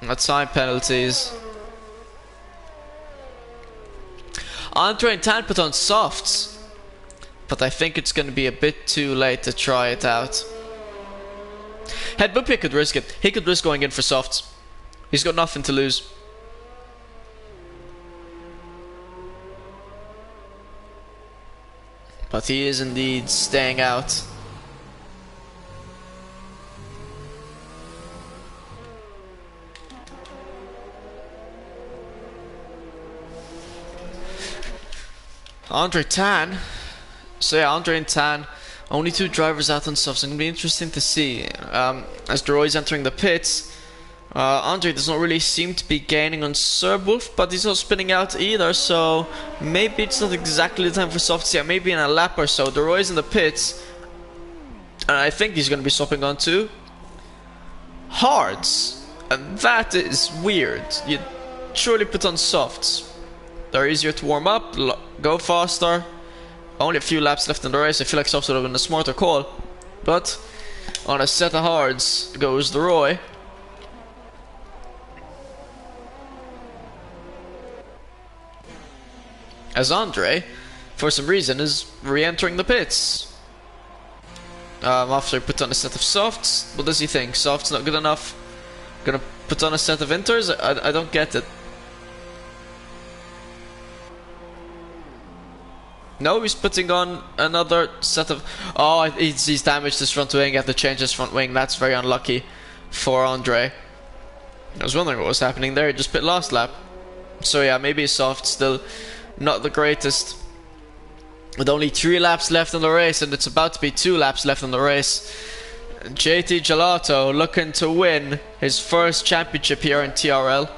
Speaker 1: At time penalties. Andre and Tan put on softs, but I think it's going to be a bit too late to try it out. Ed Bumpy could risk it. He could risk going in for softs. He's got nothing to lose. But he is indeed staying out. Andre Tan. So yeah, Andre and Tan, only 2 drivers out on softs. It's going to be interesting to see. As the Roy's entering the pits, Andre does not really seem to be gaining on Serwolf, but he's not spinning out either, so maybe it's not exactly the time for softs yet. Maybe in a lap or so. The Roy's in the pits, and I think he's going to be swapping on to hards, and that is weird. You'd surely put on softs. They're easier to warm up, go faster. Only a few laps left in the race. I feel like softs would have been a smarter call, but on a set of hards goes the Roy. As Andre, for some reason, is re-entering the pits. After he put on a set of softs. What does he think? Softs not good enough? Gonna put on a set of inters? I don't get it. No, he's putting on another set of... Oh, he's damaged his front wing. He had to change his front wing. That's very unlucky for Andre. I was wondering what was happening there. He just pit last lap. So yeah, maybe soft, still not the greatest. With only 3 laps left in the race, and it's about to be 2 laps left in the race. JT Gelato looking to win his first championship here in TRL.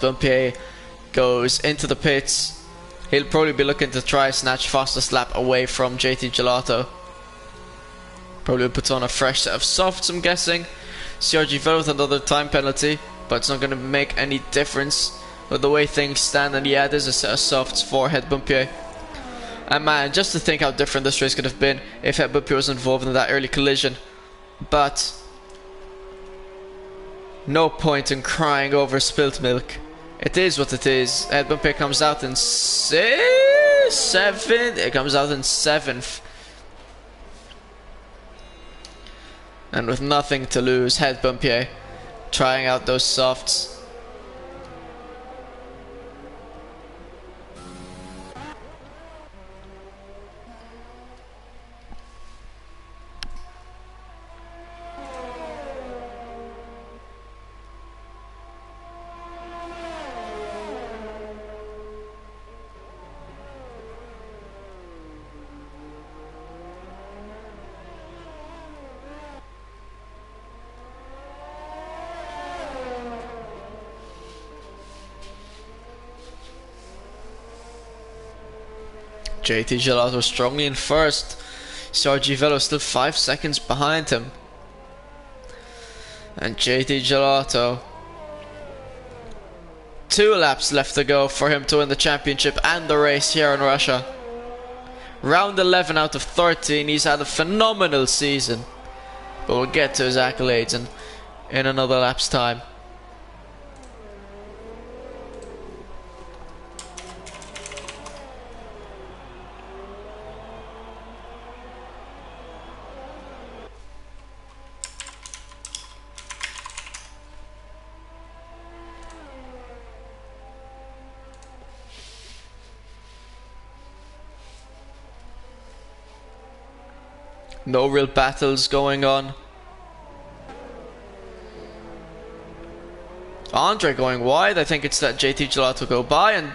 Speaker 1: Bumpier goes into the pits. He'll probably be looking to try snatch fastest lap away from JT Gelato. Probably puts on a fresh set of softs, I'm guessing. CRG fell with another time penalty, but it's not going to make any difference with the way things stand. And yeah, there's a set of softs for Head Bumpier. And man, just to think how different this race could have been if Head Bumpier was involved in that early collision. But no point in crying over spilt milk. It is what it is. Head Bumpier comes out in 7th. It comes out in 7th. And with nothing to lose, Head Bumpier trying out those softs. JT Gelato strongly in first. Sergi Velo still 5 seconds behind him. And JT Gelato, 2 laps left to go for him to win the championship and the race here in Russia. Round 11 out of 13. He's had a phenomenal season. But we'll get to his accolades in another lap's time. No real battles going on. Andre going wide. I think it's that JT Gelato go by, and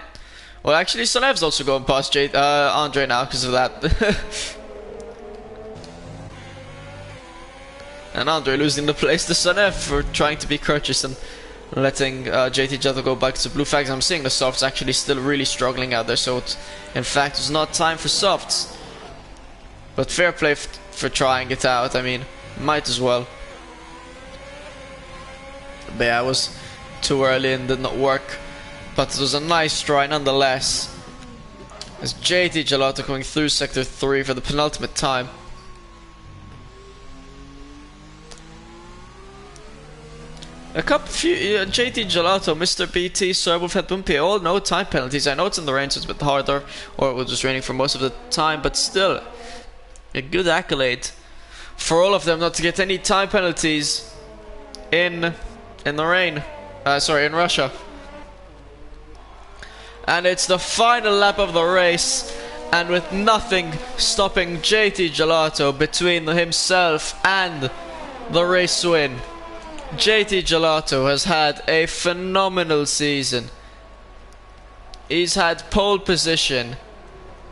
Speaker 1: well, actually Sonev's also going past Andre now because of that. And Andre losing the place to Sonev for trying to be courteous and letting JT Gelato go back to blue flags. I'm seeing the softs actually still really struggling out there, so it's, in fact, it's not time for softs. But fair play for trying it out. I mean, might as well. But yeah, it was too early and did not work. But it was a nice try nonetheless. As JT Gelato coming through sector 3 for the penultimate time. JT Gelato, Mr. BT, Sir with Head Bumpier, all no time penalties. I know it's in the rain, so it's a bit harder, or it was just raining for most of the time, but still, a good accolade for all of them not to get any time penalties in the rain. In Russia. And it's the final lap of the race, and with nothing stopping JT Gelato between himself and the race win, JT Gelato has had a phenomenal season. He's had pole position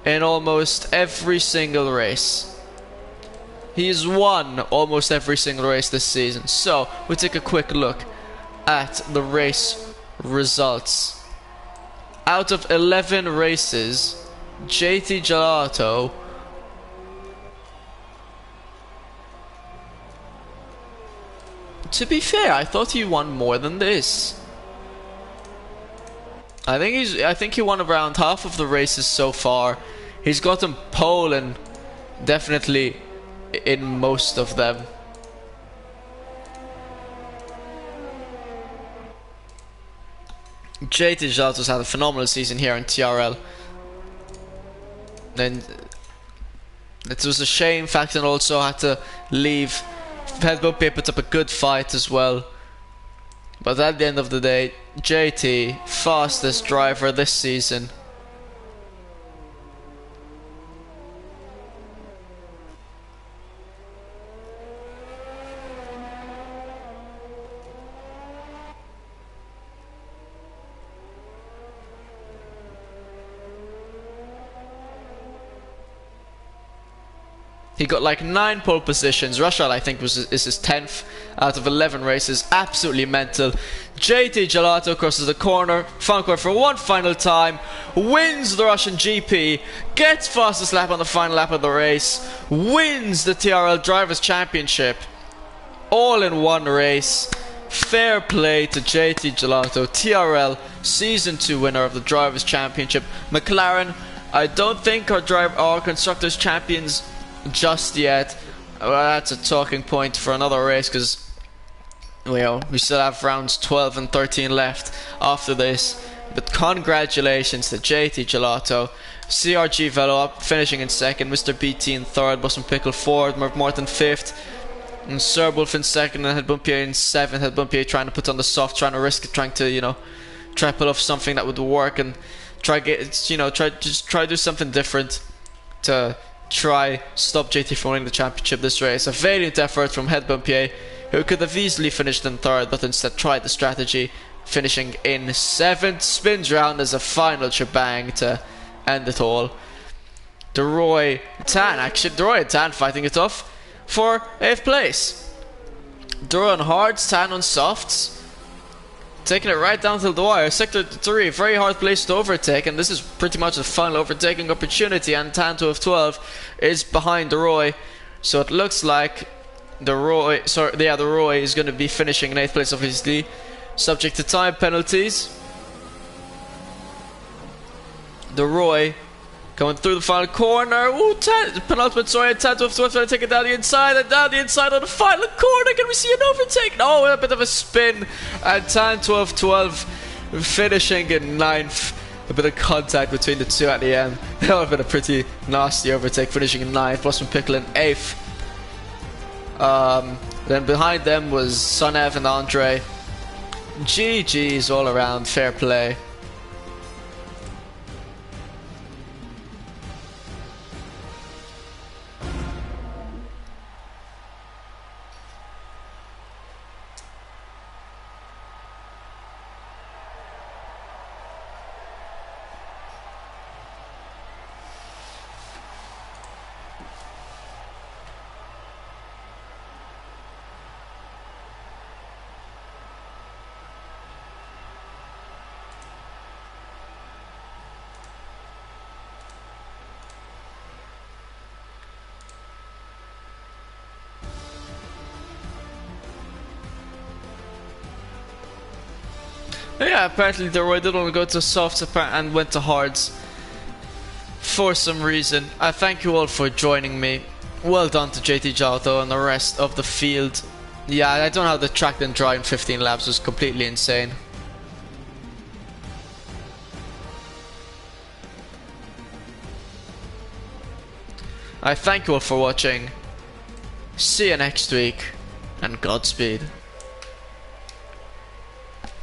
Speaker 1: in almost every single race. He's won almost every single race this season. So we'll take a quick look at the race results. Out of 11 races, JT Gelato to be fair, I thought he won more than this. I think he won around half of the races so far. He's gotten pole and definitely in most of them. JT Gelato's had a phenomenal season here in TRL. And it was a shame Facton also had to leave. Head Bumpier put up a good fight as well. But at the end of the day, JT, fastest driver this season. He got like 9 pole positions. Russia, I think, is his 10th out of 11 races. Absolutely mental. JT Gelato crosses the corner, final corner for one final time, wins the Russian GP, gets fastest lap on the final lap of the race, wins the TRL Drivers' Championship, all in one race. Fair play to JT Gelato, TRL Season 2 winner of the Drivers' Championship. McLaren, I don't think our Constructors' Champions just yet. Well, that's a talking point for another race, because we still have rounds 12 and 13 left after this. But congratulations to JT Gelato. CRG Velo up, finishing in second, Mr. BT in third, Boston Pickle fourth, Merv Morton fifth, and Sir Wolf in second, and Hedbumpier in seventh. Hedbumpier trying to put on the soft, trying to risk it, trying to try pull off something that would work, and try to do something different to try stop JT from winning the championship this race. A valiant effort from Hedbumpier, who could have easily finished in third, but instead tried the strategy, finishing in 7th. Spins round as a final shebang to end it all. DeRoy and Tan fighting it off for 8th place. DeRoy on hards, Tan on softs, taking it right down to the wire. Sector 3, very hard place to overtake, and this is pretty much the final overtaking opportunity, and Tan 12 is behind DeRoy, so it looks like DeRoy is going to be finishing in 8th place, obviously, subject to time penalties. DeRoy going through the final corner. Ooh, penultimate, sorry, Tan 12 trying to take it down the inside, and down the inside on the final corner. Can we see an overtake? No, a bit of a spin, and Tan 12 finishing in 9th. A bit of contact between the two at the end. That would have been a pretty nasty overtake, finishing in 9th. Boston Pickle in 8th. Then behind them was Sonev and Andre. GG's all around, fair play. Yeah, apparently DeRoy did only go to softs and went to hards for some reason. I thank you all for joining me. Well done to JT Gelato and the rest of the field. Yeah, I don't know how the track didn't dry in 15 laps. It was completely insane. I thank you all for watching. See you next week, and Godspeed.